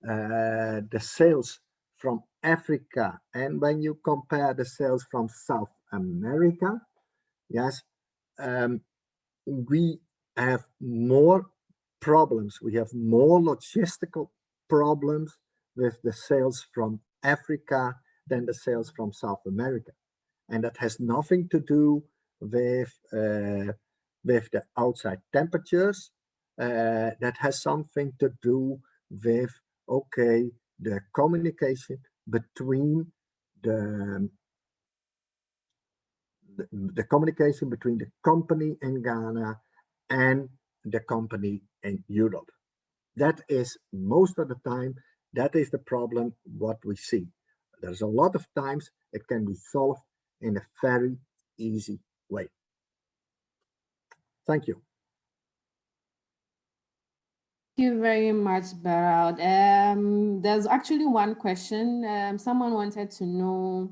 the sales from Africa and when you compare the sales from South America, yes, we have more problems. We have more logistical problems with the sales from Africa than the sales from South America. And that has nothing to do with the outside temperatures. That has something to do with, okay, the communication between the communication between the company in Ghana and the company in Europe. That is most of the time, that is the problem what we see. There's a lot of times it can be solved in a very easy way. Thank you. Thank you very much, Barald. There's actually one question. Someone wanted to know,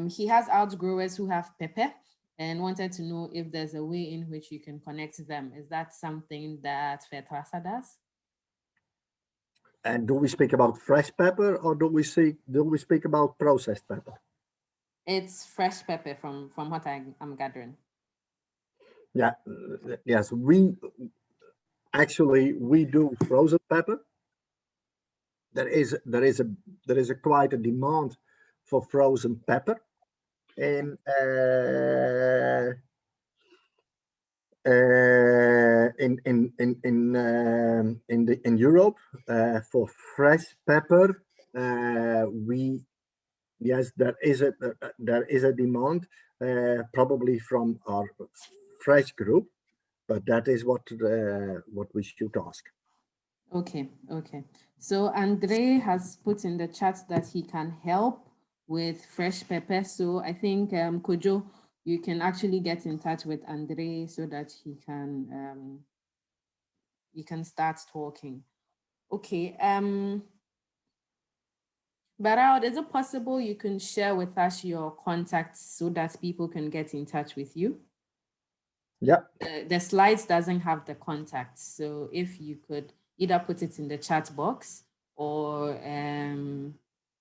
he has outgrowers who have pepper and wanted to know if there's a way in which you can connect them. Is that something that Fertilizer does? And do we speak about fresh pepper, or do we speak about processed pepper? It's fresh pepper from what I'm gathering. Yeah, yes, we do frozen pepper. There is a quite a demand for frozen pepper in Europe. For fresh pepper, yes, there is a demand, probably from our fresh group, but that is what we should ask. Okay. So Andre has put in the chat that he can help with fresh pepper. So I think Kojo, you can actually get in touch with Andre so that he can you can start talking. Okay. Barald, is it possible you can share with us your contacts so that people can get in touch with you? Yeah. The slides doesn't have the contacts, so if you could either put it in the chat box, or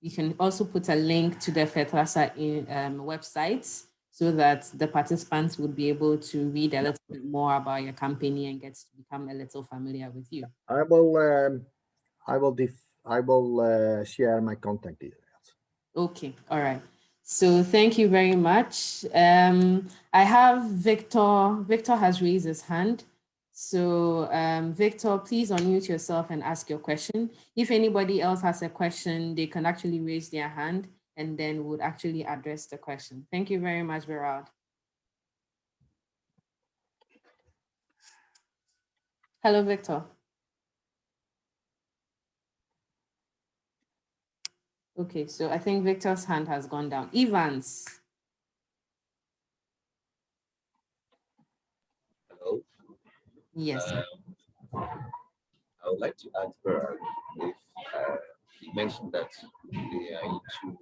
you can also put a link to the Fertilizer website so that the participants would be able to read a little bit more about your company and get to become a little familiar with you. I will share my contact details. Okay. All right. So thank you very much. I have Victor. Victor has raised his hand. So Victor, please unmute yourself and ask your question. If anybody else has a question, they can actually raise their hand and then would actually address the question. Thank you very much, Barald. Hello, Victor. Okay, so I think Victor's hand has gone down. Evans. Hello. Yes. I would like to ask Berg if he mentioned that they are into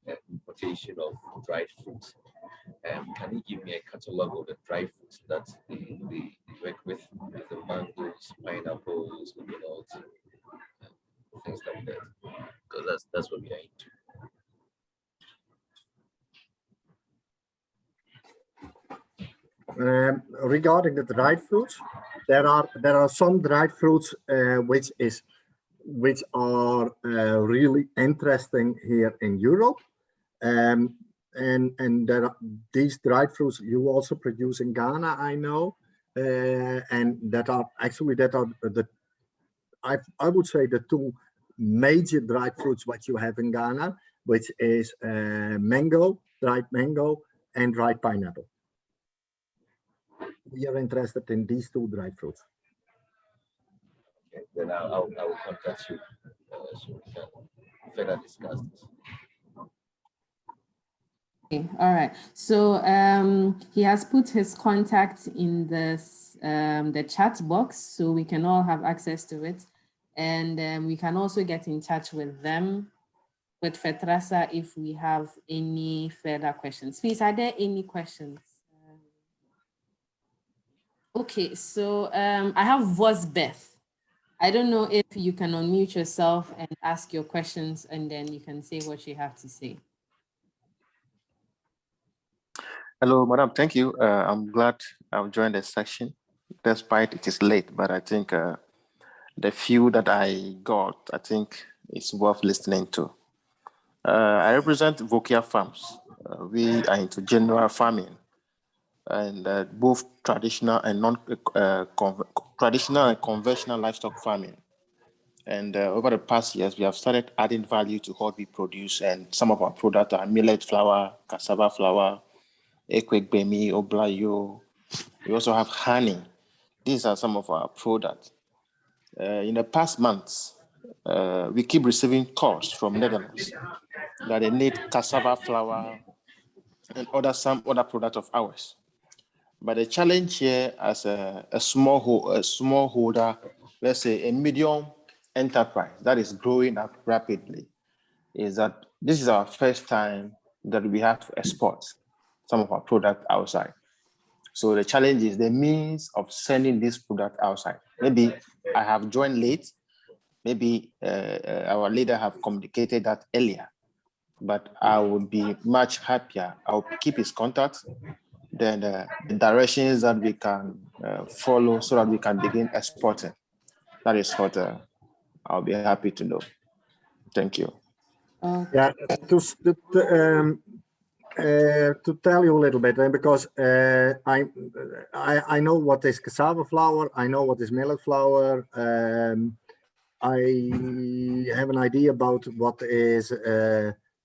the importation of dried fruits. Can you give me a catalog of the dried fruits that they work with the mangoes, pineapples, coconuts, things like that? Because that's what we are into. Regarding the dried fruits, there are some dried fruits which are really interesting here in Europe, and there are these dried fruits you also produce in Ghana, I know, and that are the I would say the two major dried fruits what you have in Ghana, which is mango, dried mango, and dried pineapple. We are interested in these two dried fruits. Okay, then I will contact you so we can further discuss this. Okay, all right. So he has put his contact in the chat box, so we can all have access to it, and we can also get in touch with them, with Fertilizer, if we have any further questions. Please, are there any questions? Okay, so I have Vosbeth. I don't know if you can unmute yourself and ask your questions, and then you can say what you have to say. Hello, madam. Thank you. I'm glad I've joined the section, despite it is late, but I think the few that I got, I think it's worth listening to. I represent Vokia Farms. We are into general farming, and both traditional and traditional and conventional livestock farming. And over the past years, we have started adding value to what we produce, and some of our products are millet flour, cassava flour, Ekwegbemi, Oblayo. We also have honey. These are some of our products. In the past months, we keep receiving calls from Netherlands that they need cassava flour and some other product of ours. But the challenge here as a small holder, let's say a medium enterprise that is growing up rapidly, is that this is our first time that we have to export some of our product outside. So the challenge is the means of sending this product outside. Maybe I have joined late. Maybe our leader have communicated that earlier, but I would be much happier. I'll keep his contact, then the directions that we can follow so that we can begin exporting. That is what I'll be happy to know. Thank you. Yeah, to tell you a little bit, because I know what is cassava flour, I know what is millet flour. I have an idea about what is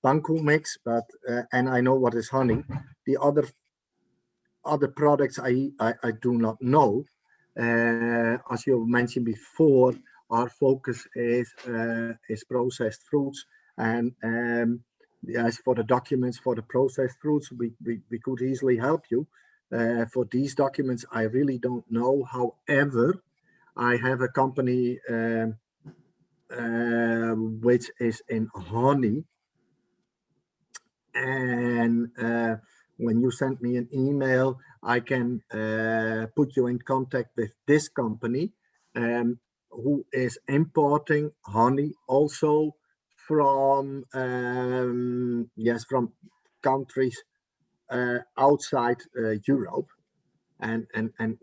banku mix, but and I know what is honey. The other products I do not know. As you mentioned before, our focus is processed fruits, and as for the documents for the processed fruits, we could easily help you. For these documents, I really don't know. However, I have a company which is in honey, and when you send me an email, I can put you in contact with this company who is importing honey also from from countries outside Europe, and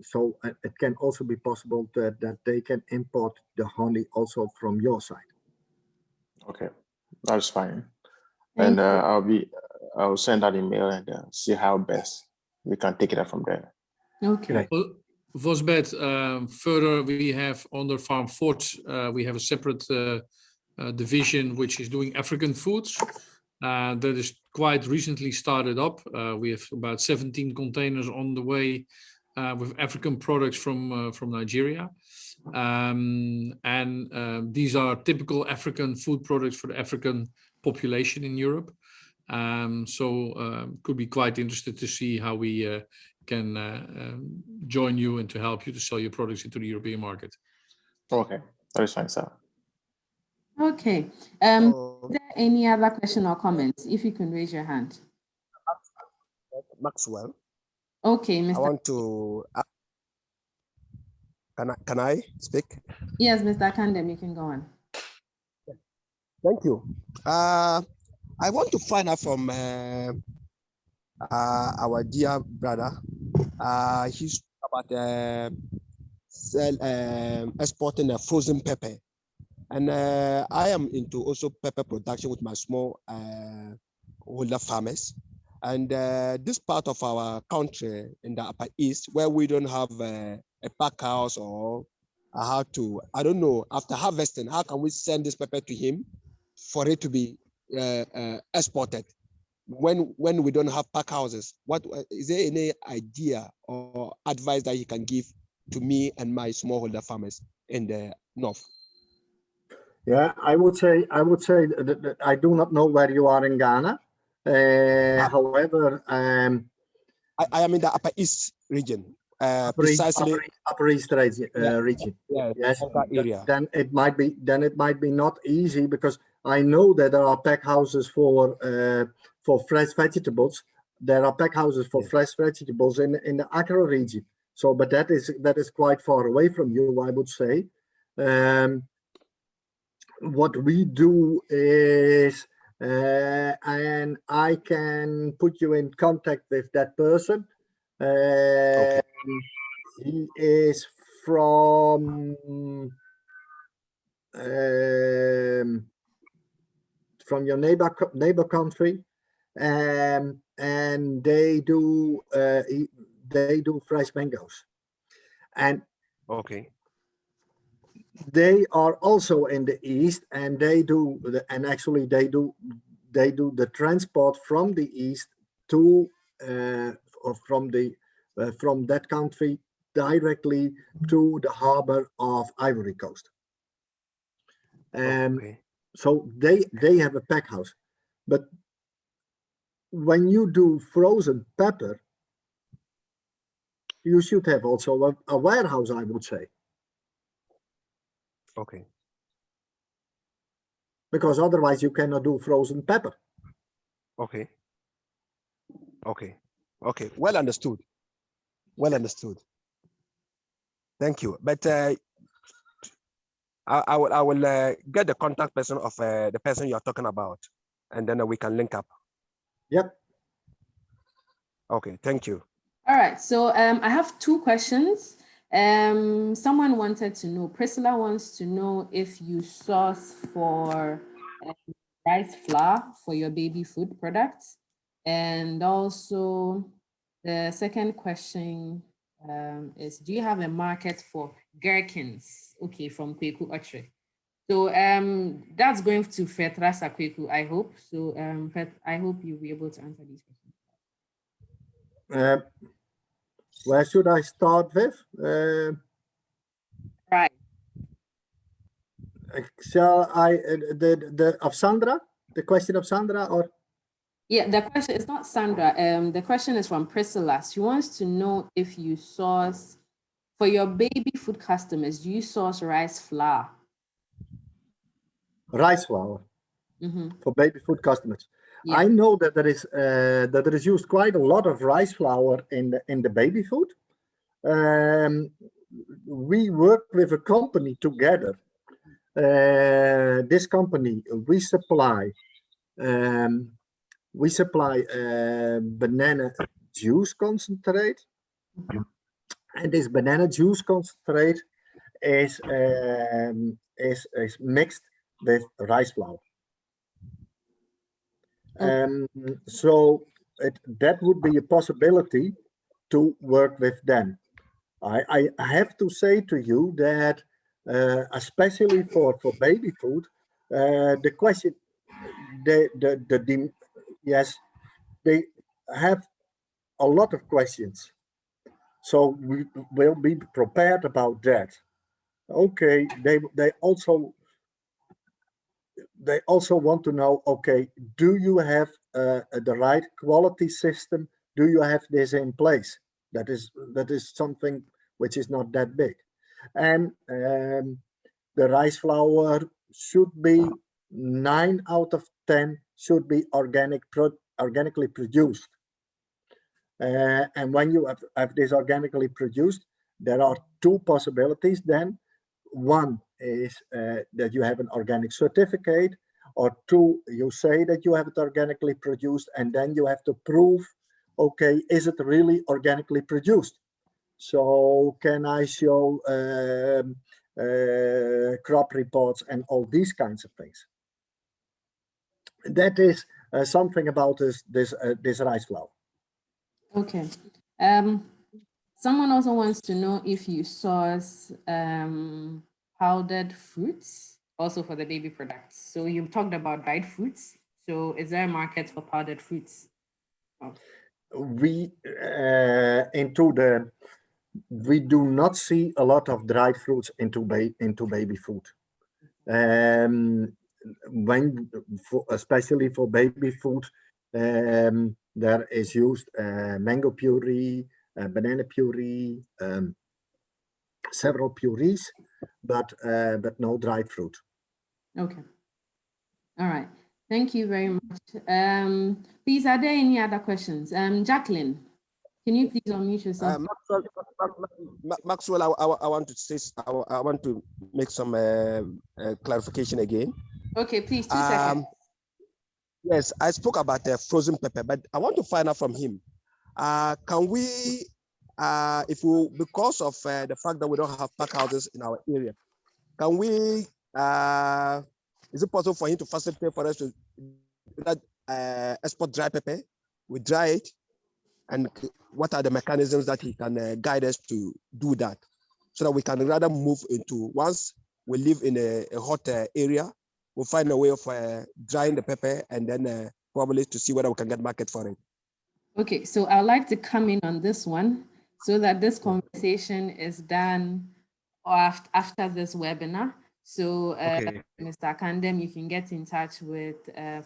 so it can also be possible that they can import the honey also from your side. Okay, that's fine. And I'll send that email and see how best we can take it up from there. Okay. Well, Vosbeth, further we have under Farm Fort, we have a separate division which is doing African foods. That is quite recently started up. We have about 17 containers on the way with African products from Nigeria. These are typical African food products for the African population in Europe. Could be quite interested to see how we can join you and to help you to sell your products into the European market. Okay, that is fine, sir. Okay. Is there any other question or comments? If you can raise your hand. Maxwell. Okay, Mr. I want to. Can I speak? Yes, Mr. Kandem, you can go on. Thank you. I want to find out from our dear brother. He's about exporting a frozen pepper, and I am into also pepper production with my small holder farmers. And this part of our country in the Upper East, where we don't have a pack house or how to, I don't know, after harvesting, how can we send this pepper to him for it to be exported when we don't have pack houses? What is there any idea or advice that he can give to me and my smallholder farmers in the north? Yeah, I would say that I do not know where you are in Ghana. However, I am in the Upper East region, precisely Upper East region. Yeah, Yes, that area. Then it might be not easy, because I know that there are pack houses for fresh vegetables. There are pack houses for fresh vegetables in the Accra region. So, but that is quite far away from you, I would say. What we do is, and I can put you in contact with that person. Okay. He is from your neighbor country, and they do fresh mangoes, and okay. They are also in the east, and they do the transport from the east to or from that country directly to the harbor of Ivory Coast. Okay. So they have a pack house, but when you do frozen pepper, you should have also a warehouse, I would say. Okay. Because otherwise you cannot do frozen pepper. Okay. Okay. Okay. Well understood. Well understood. Thank you. But I will get the contact person of the person you are talking about, and then we can link up. Yep. Okay. Thank you. All right. So I have two questions. Someone wanted to know, Priscilla wants to know if you source for rice flour for your baby food products. And also the second question is, do you have a market for gherkins? Okay, from Kweku Ochre. So that's going to Fertilizer Kweku, I hope. So I hope you'll be able to answer these questions. Where should I start with? Right. Shall I of Sandra? The question of Sandra, or? Yeah, the question is not Sandra. The question is from Priscilla. She wants to know if you source for your baby food customers. Do you source rice flour? Rice flour for baby food customers. Yeah. I know that there is used quite a lot of rice flour in the baby food. We work with a company together. This company, we supply banana juice concentrate, and this banana juice concentrate is mixed with rice flour. So that would be a possibility to work with them. I have to say to you that especially for baby food, the question, yes, they have a lot of questions. So we will be prepared about that. Okay, they also want to know, okay, do you have the right quality system? Do you have this in place? That is something which is not that big. And the rice flour should be 9 out of 10 should be organically produced. And when you have this organically produced, there are two possibilities then. One is that you have an organic certificate, or two, you say that you have it organically produced, and then you have to prove, okay, is it really organically produced? So can I show crop reports and all these kinds of things? That is something about this rice flour. Okay. Someone also wants to know if you source powdered fruits also for the baby products. So you've talked about dried fruits. So is there a market for powdered fruits? Oh. We do not see a lot of dried fruits into baby food. Especially for baby food, there is used mango puree, banana puree, several purees, but no dried fruit. Okay. All right. Thank you very much. Please, are there any other questions? Jacqueline, can you please unmute yourself? Maxwell, I want to say, I want to make some clarification again. Okay, please, 2 seconds. Yes, I spoke about the frozen pepper, but I want to find out from him. Can we, because of the fact that we don't have pack houses in our area, can we, is it possible for him to facilitate for us to export dry pepper? We dry it, and what are the mechanisms that he can guide us to do that, so that we can rather move into, once we live in a hot area, we'll find a way of drying the pepper and then probably to see whether we can get market for it. Okay, so I'd like to come in on this one so that this conversation is done after this webinar. So Mr. Kandem, you can get in touch with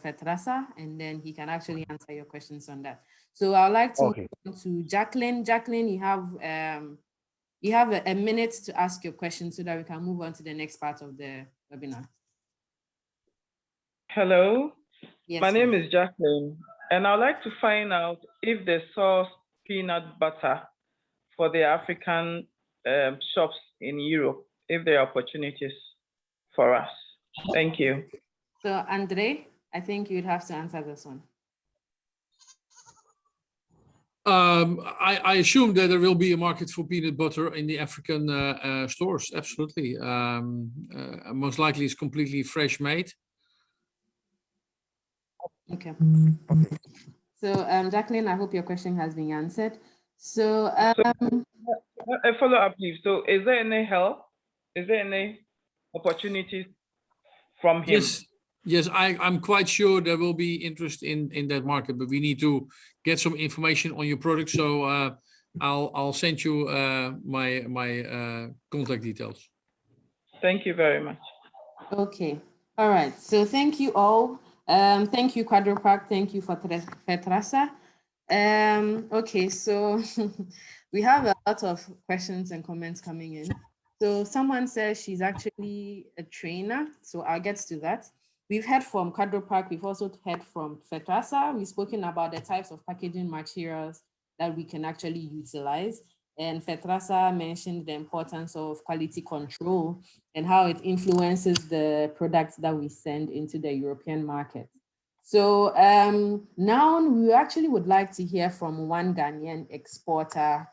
Fertilizer, and then he can actually answer your questions on that. So I'd like to move on to Jacqueline. Jacqueline, you have a minute to ask your question so that we can move on to the next part of the webinar. Hello, yes, my name is Jacqueline, and I'd like to find out if they source peanut butter for the African shops in Europe, if there are opportunities for us. Thank you. So Andre, I think you'd have to answer this one. I assume that there will be a market for peanut butter in the African stores. Absolutely. Most likely it's completely fresh made. Okay. So Jacqueline, I hope your question has been answered. So a follow-up, please. So is there any help? Is there any opportunities from him? Yes, I'm quite sure there will be interest in that market, but we need to get some information on your product. So I'll send you my contact details. Thank you very much. Okay. All right. So thank you all. Thank you, Quadropark. Thank you for Fertilizer. Okay, so we have a lot of questions and comments coming in. So someone says she's actually a trainer, so I'll get to that. We've heard from Quadropark. We've also heard from Fertilizer. We've spoken about the types of packaging materials that we can actually utilize. And Fertilizer mentioned the importance of quality control and how it influences the products that we send into the European market. So now we actually would like to hear from one Ghanaian exporter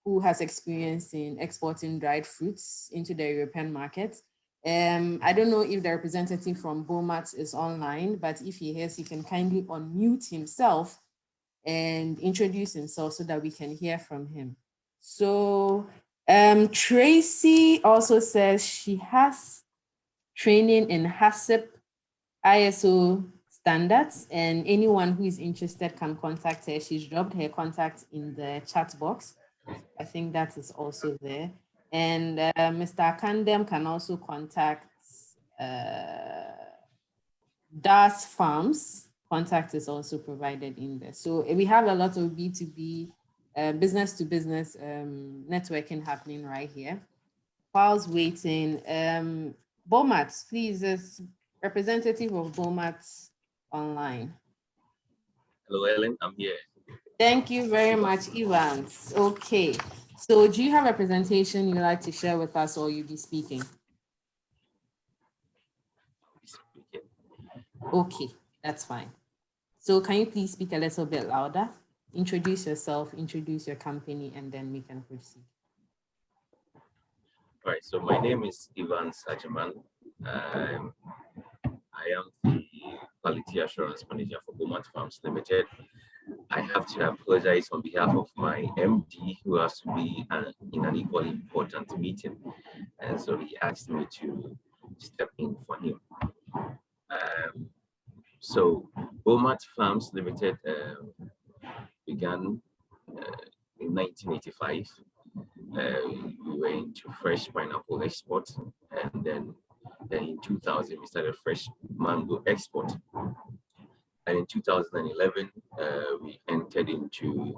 who has experience in exporting dried fruits into the European market. I don't know if the representative from Bomat is online, but if he is, he can kindly unmute himself and introduce himself so that we can hear from him. So Tracy also says she has training in HACCP ISO standards, and anyone who is interested can contact her. She's dropped her contact in the chat box. I think that is also there. And Mr. Akandem can also contact Das Farms. Contact is also provided in there. So we have a lot of B2B, business to business networking happening right here. Whilst waiting, Bomat, please, as representative of Bomat online. Hello, Ellen, I'm here. Thank you very much, Evans. Okay, so do you have a presentation you'd like to share with us, or you be speaking? Okay, that's fine. So can you please speak a little bit louder? Introduce yourself, introduce your company, and then we can proceed. All right, so my name is Ivan Sajaman. I am the Quality Assurance Manager for Beaumont Farms Limited. I have to apologize on behalf of my MD, who has to be in an equally important meeting. And so he asked me to step in for him. So Beaumont Farms Limited began in 1985. We were into fresh pineapple export, and then in 2000 we started fresh mango export. And in 2011 we entered into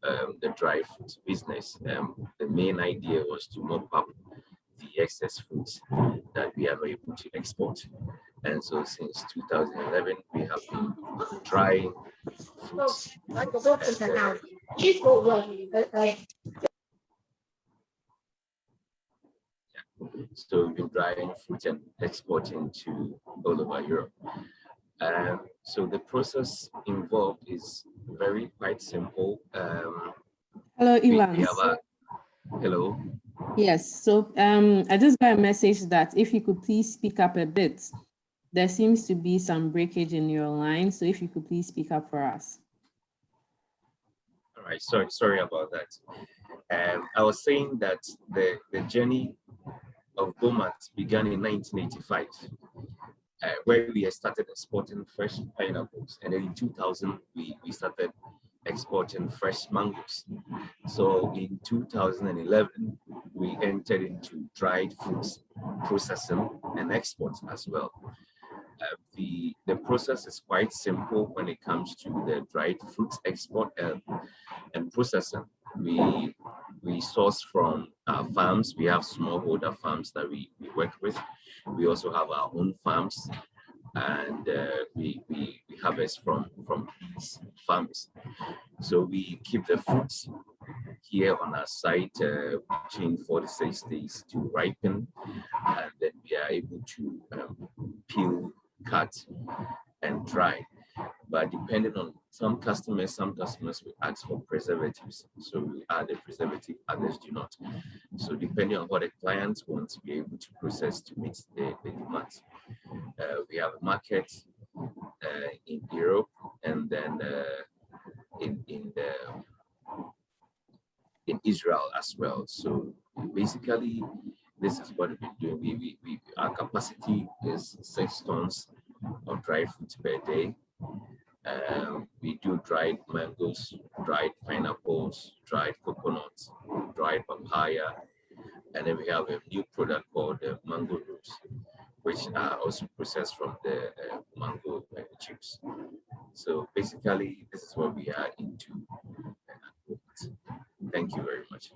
the dry fruit business. The main idea was to mop up the excess fruits that we are able to export. And so since 2011 we have been drying fruits. So we've been drying fruit and exporting to all over Europe. So the process involved is quite simple. Hello, Ivan. Hello. Yes, so I just got a message that if you could please speak up a bit. There seems to be some breakage in your line, so if you could please speak up for us. All right, sorry about that. I was saying that the journey of Beaumont began in 1985, where we started exporting fresh pineapples, and then in 2000 we started exporting fresh mangoes. So in 2011 we entered into dried fruits processing and export as well. The process is quite simple when it comes to the dried fruits export and processing. We source from our farms. We have smallholder farms that we work with. We also have our own farms, and we harvest from these farms. So we keep the fruits here on our site between 4 to 6 days to ripen, and then we are able to peel, cut, and dry. But depending on some customers will ask for preservatives. So we add a preservative, others do not. So depending on what the clients want, we're able to process to meet the demands. We have a market in Europe, and then in Israel as well. So basically, this is what we've been doing. Our capacity is 6 tons of dried fruits per day. We do dried mangoes, dried pineapples, dried coconuts, dried papaya, and then we have a new product called mango roots, which are also processed from the mango chips. So basically, this is what we are into. Thank you very much.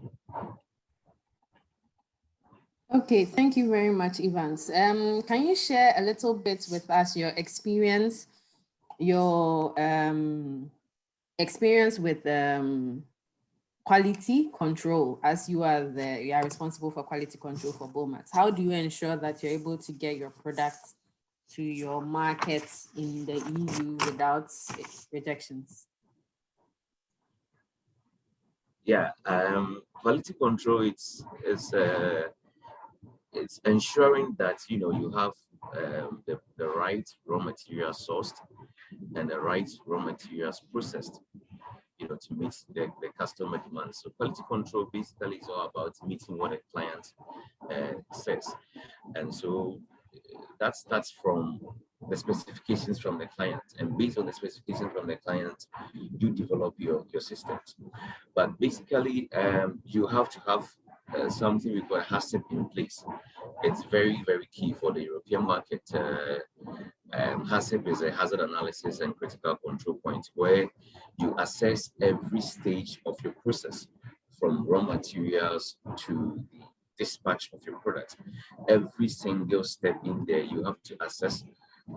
Okay, thank you very much, Evans. Can you share a little bit with us your experience, with quality control, as you are responsible for quality control for Beaumont? How do you ensure that you're able to get your products to your markets in the EU without rejections? Yeah, quality control, it's ensuring that you have the right raw materials sourced and the right raw materials processed, to meet the customer demands. So quality control basically is all about meeting what a client says, and so that starts from the specifications from the client, and based on the specifications from the client, you develop your systems. But basically, you have to have something we call HACCP in place. It's very, very key for the European market. HACCP is a hazard analysis and critical control point, where you assess every stage of your process, from raw materials to the dispatch of your product. Every single step in there, you have to assess,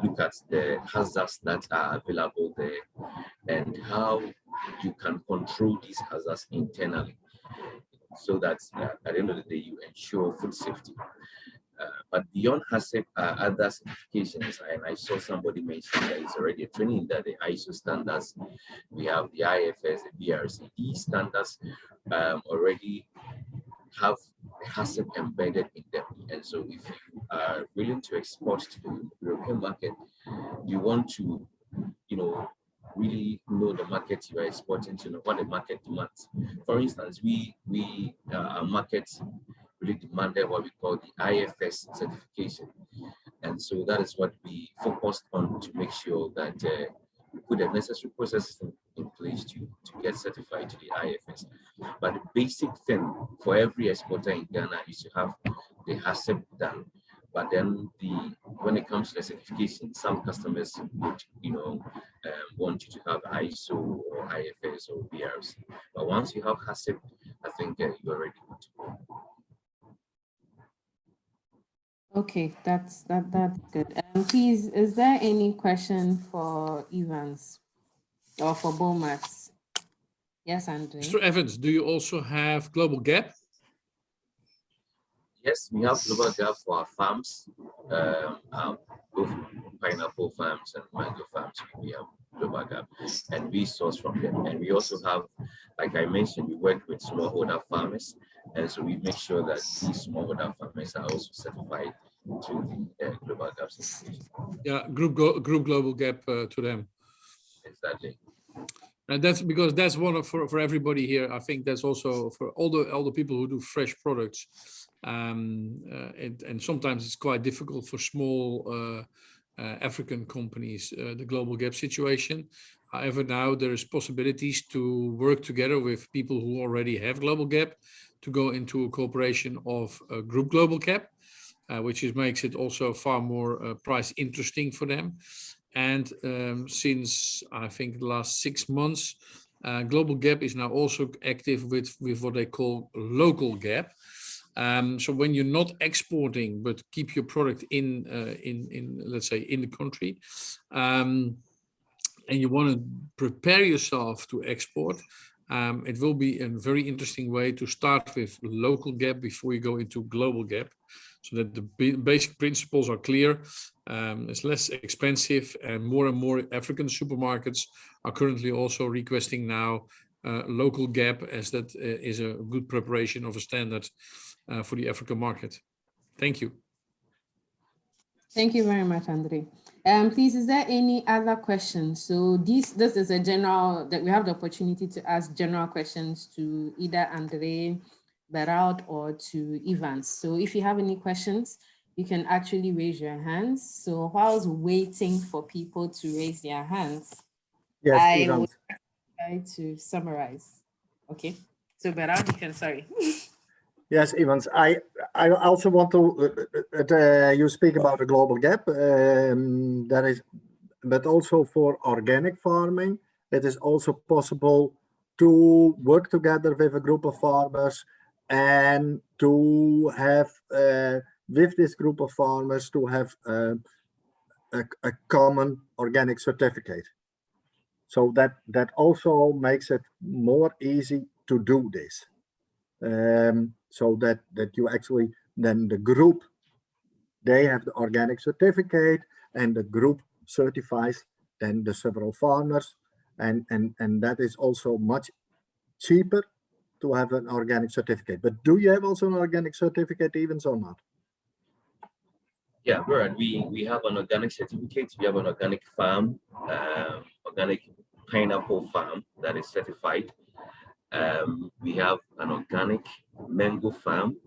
look at the hazards that are available there and how you can control these hazards internally, so that at the end of the day, you ensure food safety. But beyond HACCP, other certifications, and I saw somebody mention that it's already a training that the ISO standards, we have the IFS, the BRC. These standards already have HACCP embedded in them. And so if you are willing to export to the European market, you want to, really know the market you are exporting to, know what the market demands. For instance, our markets really demanded what we call the IFS certification. And so that is what we focused on, to make sure that we put the necessary processes in place to get certified to the IFS. But the basic thing for every exporter in Ghana is to have the HACCP done. But then when it comes to the certification, some customers would, want you to have ISO or IFS or BRC. But once you have HACCP, I think you're ready to go. Okay, that's good. Please, is there any question for Evans or for Bomax? Yes, Andre. Mr. Evans, do you also have Global Gap? Yes, we have Global Gap for our farms, both pineapple farms and mango farms. We have Global Gap, and we source from them. And we also have, like I mentioned, we work with smallholder farmers, and so we make sure that these smallholder farmers are also certified to the Global Gap certification. Yeah, group Global Gap to them. Exactly. And that's because that's one of for everybody here. I think that's also for all the people who do fresh products. And sometimes it's quite difficult for small African companies, the Global Gap situation. However, now there is possibilities to work together with people who already have Global Gap to go into a cooperation of Group Global Gap, which makes it also far more price interesting for them. And since I think the last 6 months, Global Gap is now also active with what they call local gap. So when you're not exporting but keep your product in let's say in the country, and you want to prepare yourself to export, it will be a very interesting way to start with local gap before you go into global gap, so that the basic principles are clear. It's less expensive, and more African supermarkets are currently also requesting now local gap, as that is a good preparation of a standard for the African market. Thank you. Thank you very much, Andre. Please, is there any other questions? So this is a general, that we have the opportunity to ask general questions to either Andre, Berald, or to Evans. So if you have any questions, you can actually raise your hands. So whilst waiting for people to raise their hands, yes, I Evans. will try to summarize. Okay, so Berald, you can, sorry. Yes, Evans, I also want to, you speak about the global gap, that is, but also for organic farming, it is also possible to work together with a group of farmers and to have, with this group of farmers, to have a common organic certificate. So that also makes it more easy to do this. So that you actually, then the group, they have the organic certificate, and the group certifies then the several farmers, and that is also much cheaper to have an organic certificate. But do you have also an organic certificate, Evans, or not? Yeah, right. We have an organic certificate. We have an organic farm, organic pineapple farm that is certified. We have an organic mango farm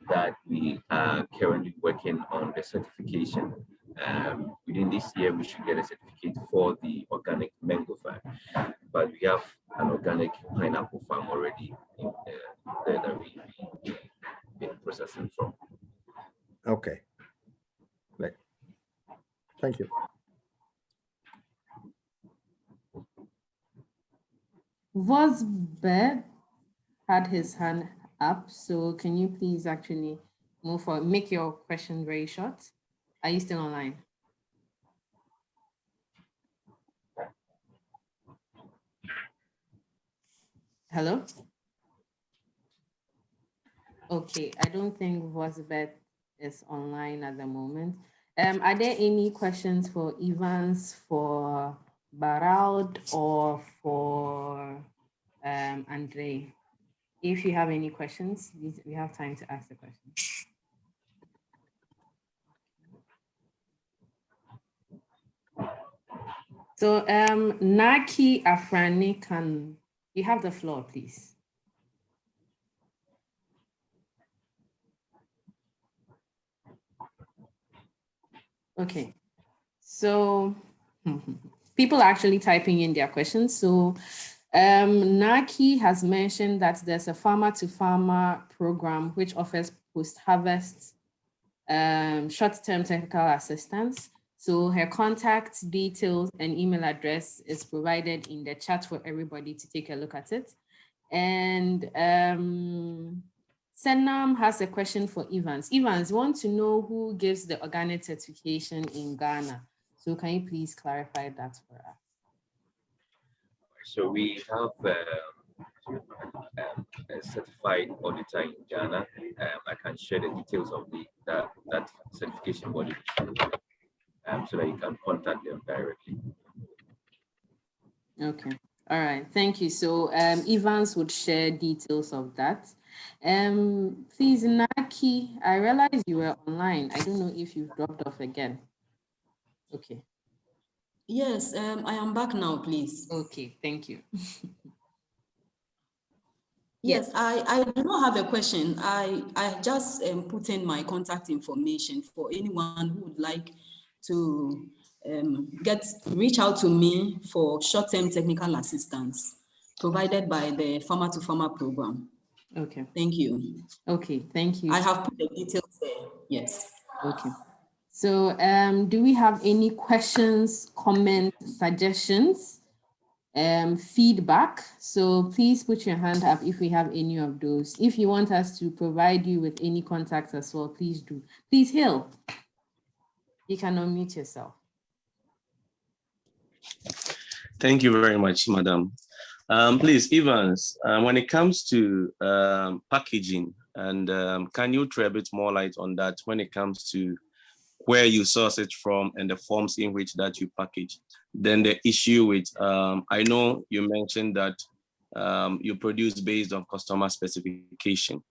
that we are currently working on the certification. Within this year, we should get a certificate for the organic mango farm. But we have an organic pineapple farm already in there that we've been processing from. Okay. Great. Thank you. Vosbed had his hand up, so can you please actually move forward, make your question very short? Are you still online? Hello? Okay, I don't think Vosbed is online at the moment. Are there any questions for Evans, for Barald, or for Andre? If you have any questions, we have time to ask the question. So Naki Afrani, can you have the floor, please? Okay, so people are actually typing in their questions. So Naki has mentioned that there's a farmer-to-farmer program which offers post-harvest short-term technical assistance. So her contact details and email address is provided in the chat for everybody to take a look at it. And Senam has a question for Evans. Evans, want to know who gives the organic certification in Ghana. So can you please clarify that for us? So we have a certified auditor in Ghana. I can share the details of that certification body so that you can contact them directly. Okay, all right, thank you. So Evans would share details of that. Please, Naki, I realized you were online. I don't know if you've dropped off again. Okay. Yes, I am back now, please. Okay, thank you. Yes, I do not have a question. I just put in my contact information for anyone who would like to reach out to me for short-term technical assistance provided by the farmer-to-farmer program. Okay. Thank you. Okay, thank you. I have put the details there. Yes. Okay. So do we have any questions, comments, suggestions, feedback? So please put your hand up if we have any of those. If you want us to provide you with any contacts as well, please do. Please, Hill, you can unmute yourself. Thank you very much, Madam. Please, Evans, when it comes to packaging, and can you throw a bit more light on that when it comes to where you source it from and the forms in which that you package? Then the issue with, I know you mentioned that you produce based on customer specification,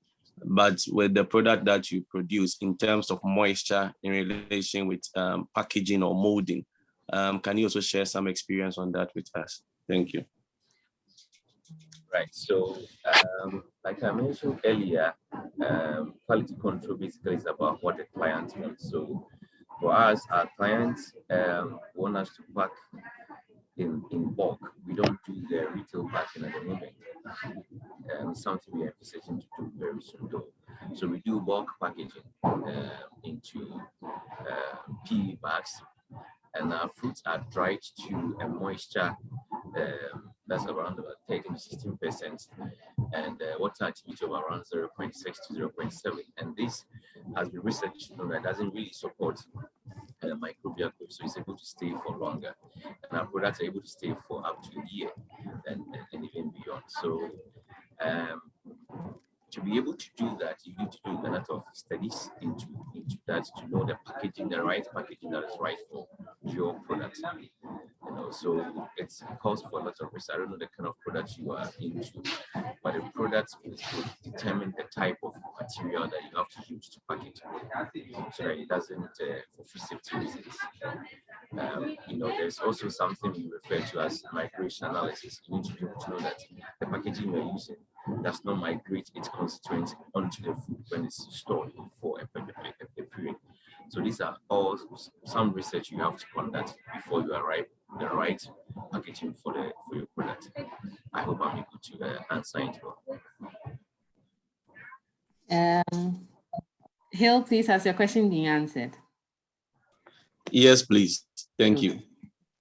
but with the product that you produce in terms of moisture in relation with packaging or molding, can you also share some experience on that with us? Thank you. Right, so like I mentioned earlier, quality control basically is about what the client wants. So for us, our clients want us to pack in bulk. We don't do the retail packing at the moment. Something we are envisaging to do very soon though. So we do bulk packaging into PE bags, and our fruits are dried to a moisture that's around about 13 to 16%, and water activity of around 0.6 to 0.7. And this has been researched that doesn't really support microbial growth, so it's able to stay for longer. And our products are able to stay for up to a year and even beyond. So to be able to do that, you need to do a lot of studies into that to know the packaging, the right packaging that is right for your product. You know, so it calls for a lot of research. I don't know the kind of products you are into, but the products will determine the type of material that you have to use to package so that it doesn't, for food safety reasons. You know, there's also something we refer to as migration analysis. You need to be able to know that the packaging you're using does not migrate its constituents onto the food when it's stored for a period. So these are all some research you have to conduct before you arrive at the right packaging for your product. I hope I'm able to answer it well. Hill, please, has your question been answered? Yes, please. Thank you.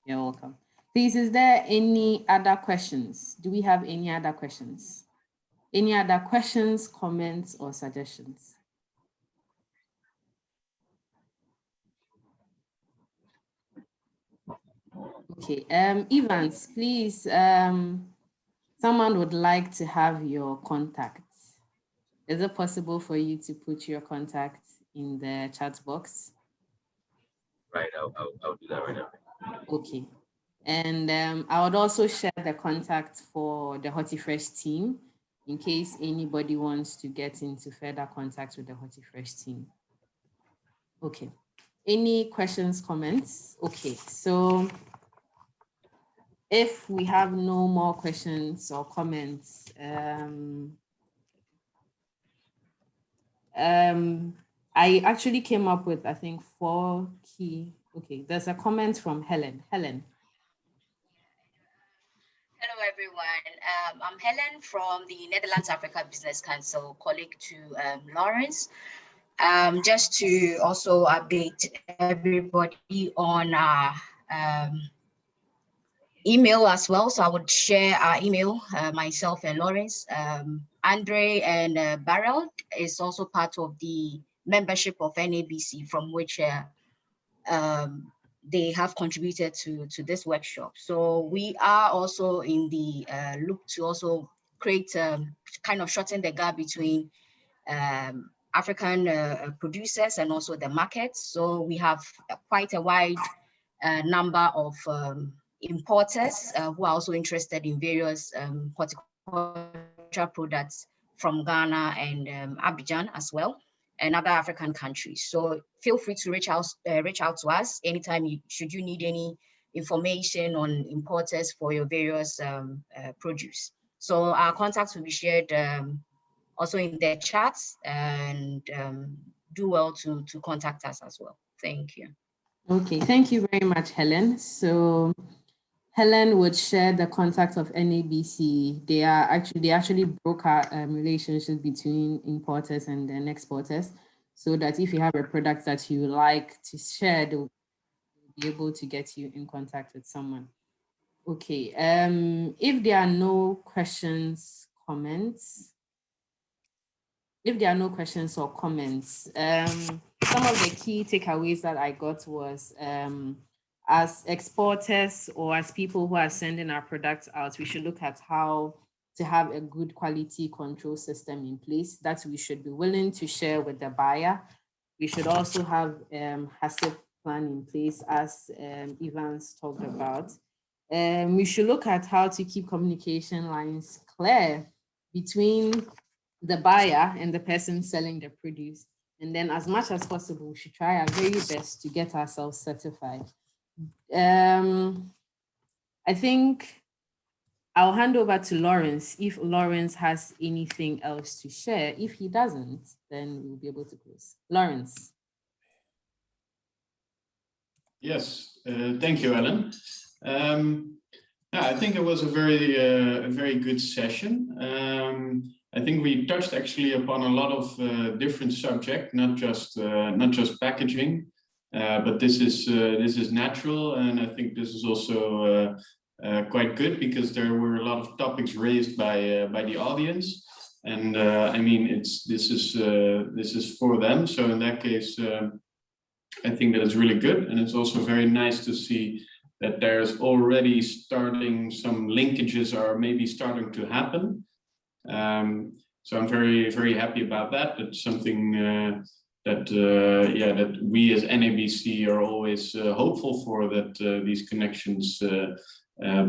You're welcome. Please, is there any other questions? Do we have any other questions? Any other questions, comments, or suggestions? Okay, Evans, please, someone would like to have your contact. Is it possible for you to put your contact in the chat box? Right, I'll do that right now. Okay. And I would also share the contact for the HortiFresh team in case anybody wants to get into further contact with the HortiFresh team. Okay. Any questions, comments? Okay, so if we have no more questions or comments, I actually came up with, I think, 4 key. Okay, there's a comment from Helen. Helen. Hello, everyone. I'm Helen from the Netherlands Africa Business Council, colleague to Lawrence. Just to also update everybody on our email as well. So I would share our email, myself and Lawrence. Andre and Beryl is also part of the membership of NABC, from which they have contributed to this workshop. So we are also in the look to also create kind of shorten the gap between African producers and also the markets. So we have quite a wide number of importers who are also interested in various horticultural products from Ghana and Abidjan as well, and other African countries. So feel free to reach out to us anytime should you need any information on importers for your various produce. So our contacts will be shared also in the chats, and do well to contact us as well. Thank you. Okay, thank you very much, Helen. So Helen would share the contact of NABC. They actually broker relationship between importers and then exporters, so that if you have a product that you like to share, they'll be able to get you in contact with someone. Okay, if there are no questions, comments, if there are no questions or comments, some of the key takeaways that I got was, as exporters or as people who are sending our products out, we should look at how to have a good quality control system in place that we should be willing to share with the buyer. We should also have HACCP plan in place, as Evans talked about. We should look at how to keep communication lines clear between the buyer and the person selling the produce. And then as much as possible, we should try our very best to get ourselves certified. I think I'll hand over to Lawrence if Lawrence has anything else to share. If he doesn't, then we'll be able to close. Lawrence. Yes, thank you, Ellen. I think it was a very good session. I think we touched actually upon a lot of different subjects, not just packaging, but this is natural, and I think this is also quite good because there were a lot of topics raised by the audience, and I mean this is for them. So in that case, I think that is really good, and it's also very nice to see that there's already starting some linkages are maybe starting to happen. So I'm very happy about that. It's something that we as NABC are always hopeful for, that these connections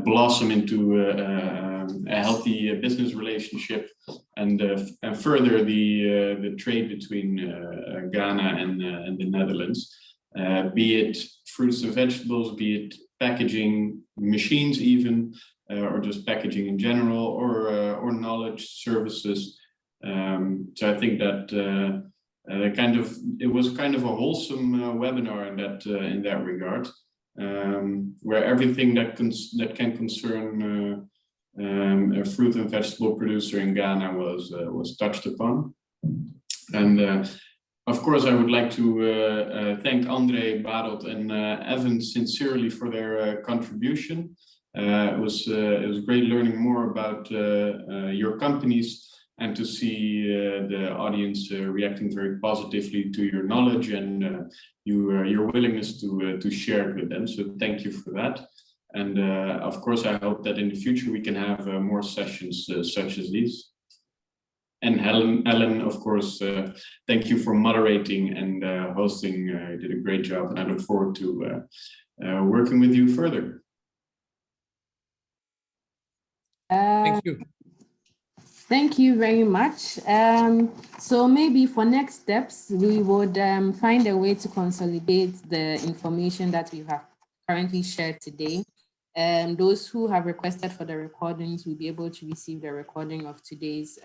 blossom into a healthy business relationship and further the trade between Ghana and the Netherlands, be it fruits and vegetables, be it packaging machines even, or just packaging in general, or knowledge services. So I think that it was kind of a wholesome webinar in that regard, where everything that can concern a fruit and vegetable producer in Ghana was touched upon. And of course, I would like to thank Andre, Barot, and Evan sincerely for their contribution. It was great learning more about your companies and to see the audience reacting very positively to your knowledge and your willingness to share it with them. So thank you for that. And of course, I hope that in the future we can have more sessions such as these. And Ellen, of course, thank you for moderating and hosting. You did a great job, and I look forward to working with you further. Thank you. Thank you very much. So maybe for next steps, we would find a way to consolidate the information that we have currently shared today. Those who have requested for the recordings will be able to receive the recording of today's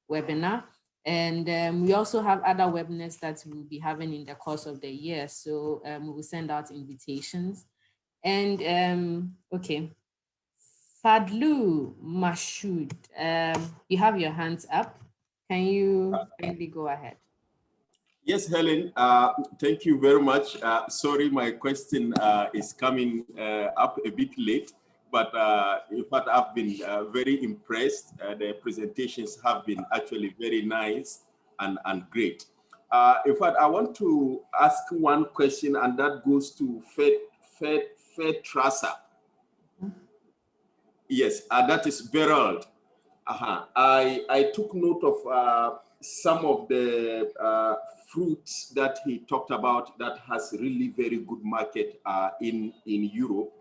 webinar. And we also have other webinars that we'll be having in the course of the year. So we will send out invitations. And okay. Fadlu Mashood, you have your hands up. Can you kindly go ahead? Yes, Helen, thank you very much. Sorry, my question is coming up a bit late, but in fact, I've been very impressed. The presentations have been actually very nice and great. In fact, I want to ask one question, and that goes to Fertilizer. Yes, that is Berald. I took note of some of the fruits that he talked about that has really very good market in Europe.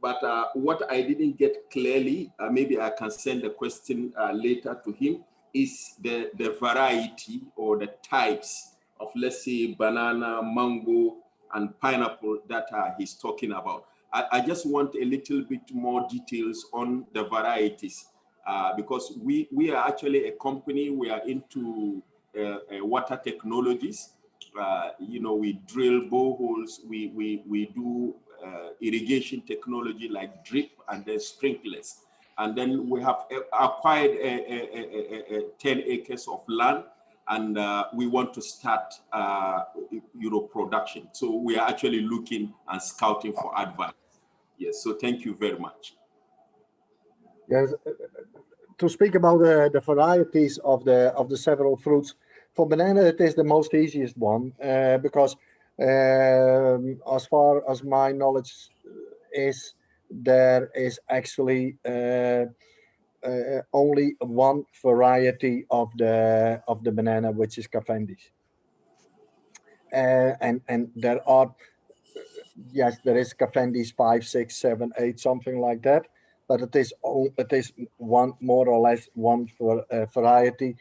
But what I didn't get clearly, maybe I can send a question later to him, is the variety or the types of, let's say, banana, mango, and pineapple that he's talking about. I just want a little bit more details on the varieties because we are actually a company, we are into water technologies. You know, we drill boreholes, we do irrigation technology like drip and then sprinklers. And then we have acquired 10 acres of land, and we want to start production. So we are actually looking and scouting for advice. Yes, so thank you very much. Yes, to speak about the varieties of the several fruits, for banana it is the most easiest one because as far as my knowledge is, there is actually only one variety of the banana, which is Cavendish, and there are. Yes, there is Cavendish 5, 6, 7, 8, something like that, but it is one more or less one variety.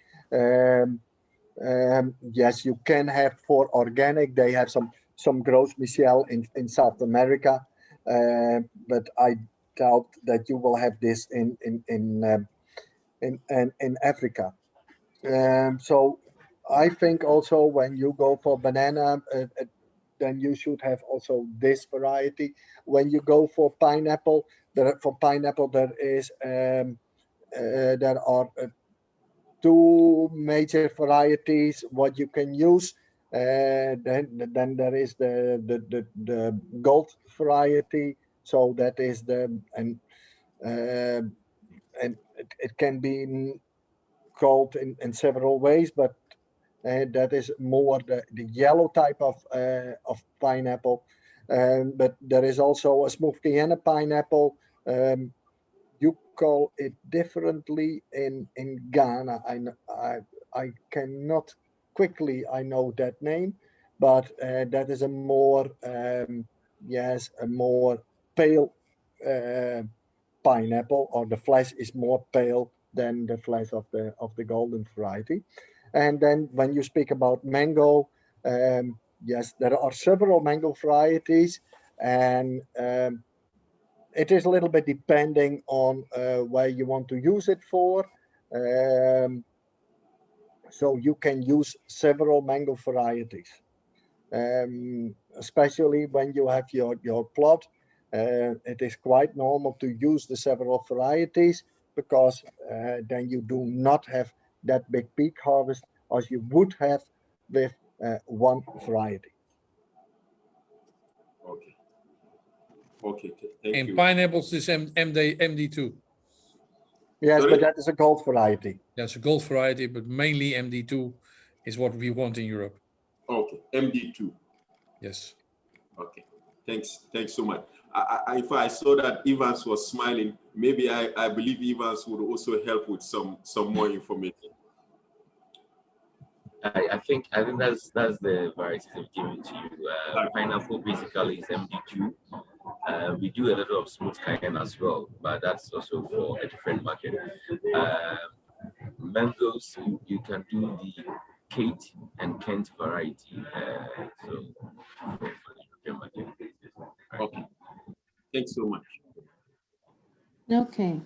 Yes, you can have for organic. They have some Gros Michel in South America, but I doubt that you will have this in Africa. So I think also when you go for banana. Then you should have also this variety. When you go for pineapple, there is there are two major varieties what you can use. Then there is the gold variety. So that is and it can be called in several ways, but that is more the yellow type of pineapple. But there is also a smooth Guyana pineapple. You call it differently in Ghana. I cannot quickly, I know that name, but that is a more, yes, a more pale pineapple, or the flesh is more pale than the flesh of the golden variety. And then when you speak about mango, yes, there are several mango varieties, and it is a little bit depending on where you want to use it for. So you can use several mango varieties, especially when you have your plot. It is quite normal to use the several varieties because then you do not have that big peak harvest as you would have with one variety. Okay. Okay. Thank And you. pineapples is MD2. Yes, Sorry? but that is a gold variety. That's a gold variety, but mainly MD2 is what we want in Europe. Okay, MD2. Yes. Okay, thanks so much. If I saw that Evans was smiling, maybe I believe Evans would also help with some more information. I think that's the varieties I've given to you. Pineapple basically is MD2. We do a little of smooth cayenne as well, but that's also for a different market. Mangoes, you can do the Kate and Kent variety. So for the European market. Okay, thanks so much. Okay.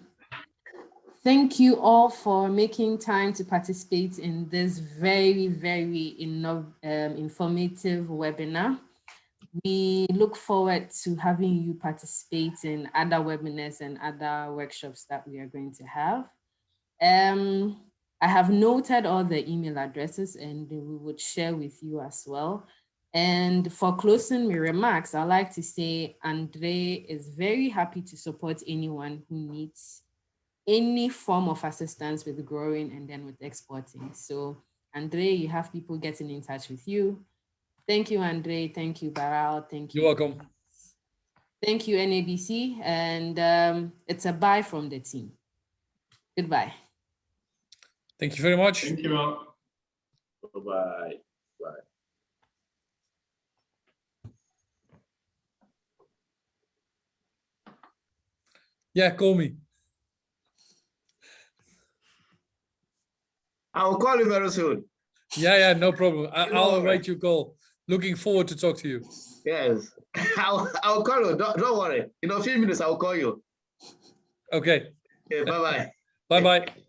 Thank you all for making time to participate in this very, very informative webinar. We look forward to having you participate in other webinars and other workshops that we are going to have. I have noted all the email addresses and we would share with you as well. And for closing remarks, I'd like to say Andre is very happy to support anyone who needs any form of assistance with growing and then with exporting. So Andre, you have people getting in touch with you. Thank you, Andre. Thank you, Baral. Thank you. You're welcome. Thank you, NABC. And it's a bye from the team. Goodbye. Thank you very much. Thank you all. Bye-bye. Bye. Yeah, call me. I'll call you very soon. Yeah, no problem. I'll await your call. Looking forward to talk to you. Yes, I'll call you. Don't worry. In a few minutes, I'll call you. Okay. Okay, bye-bye. Bye-bye.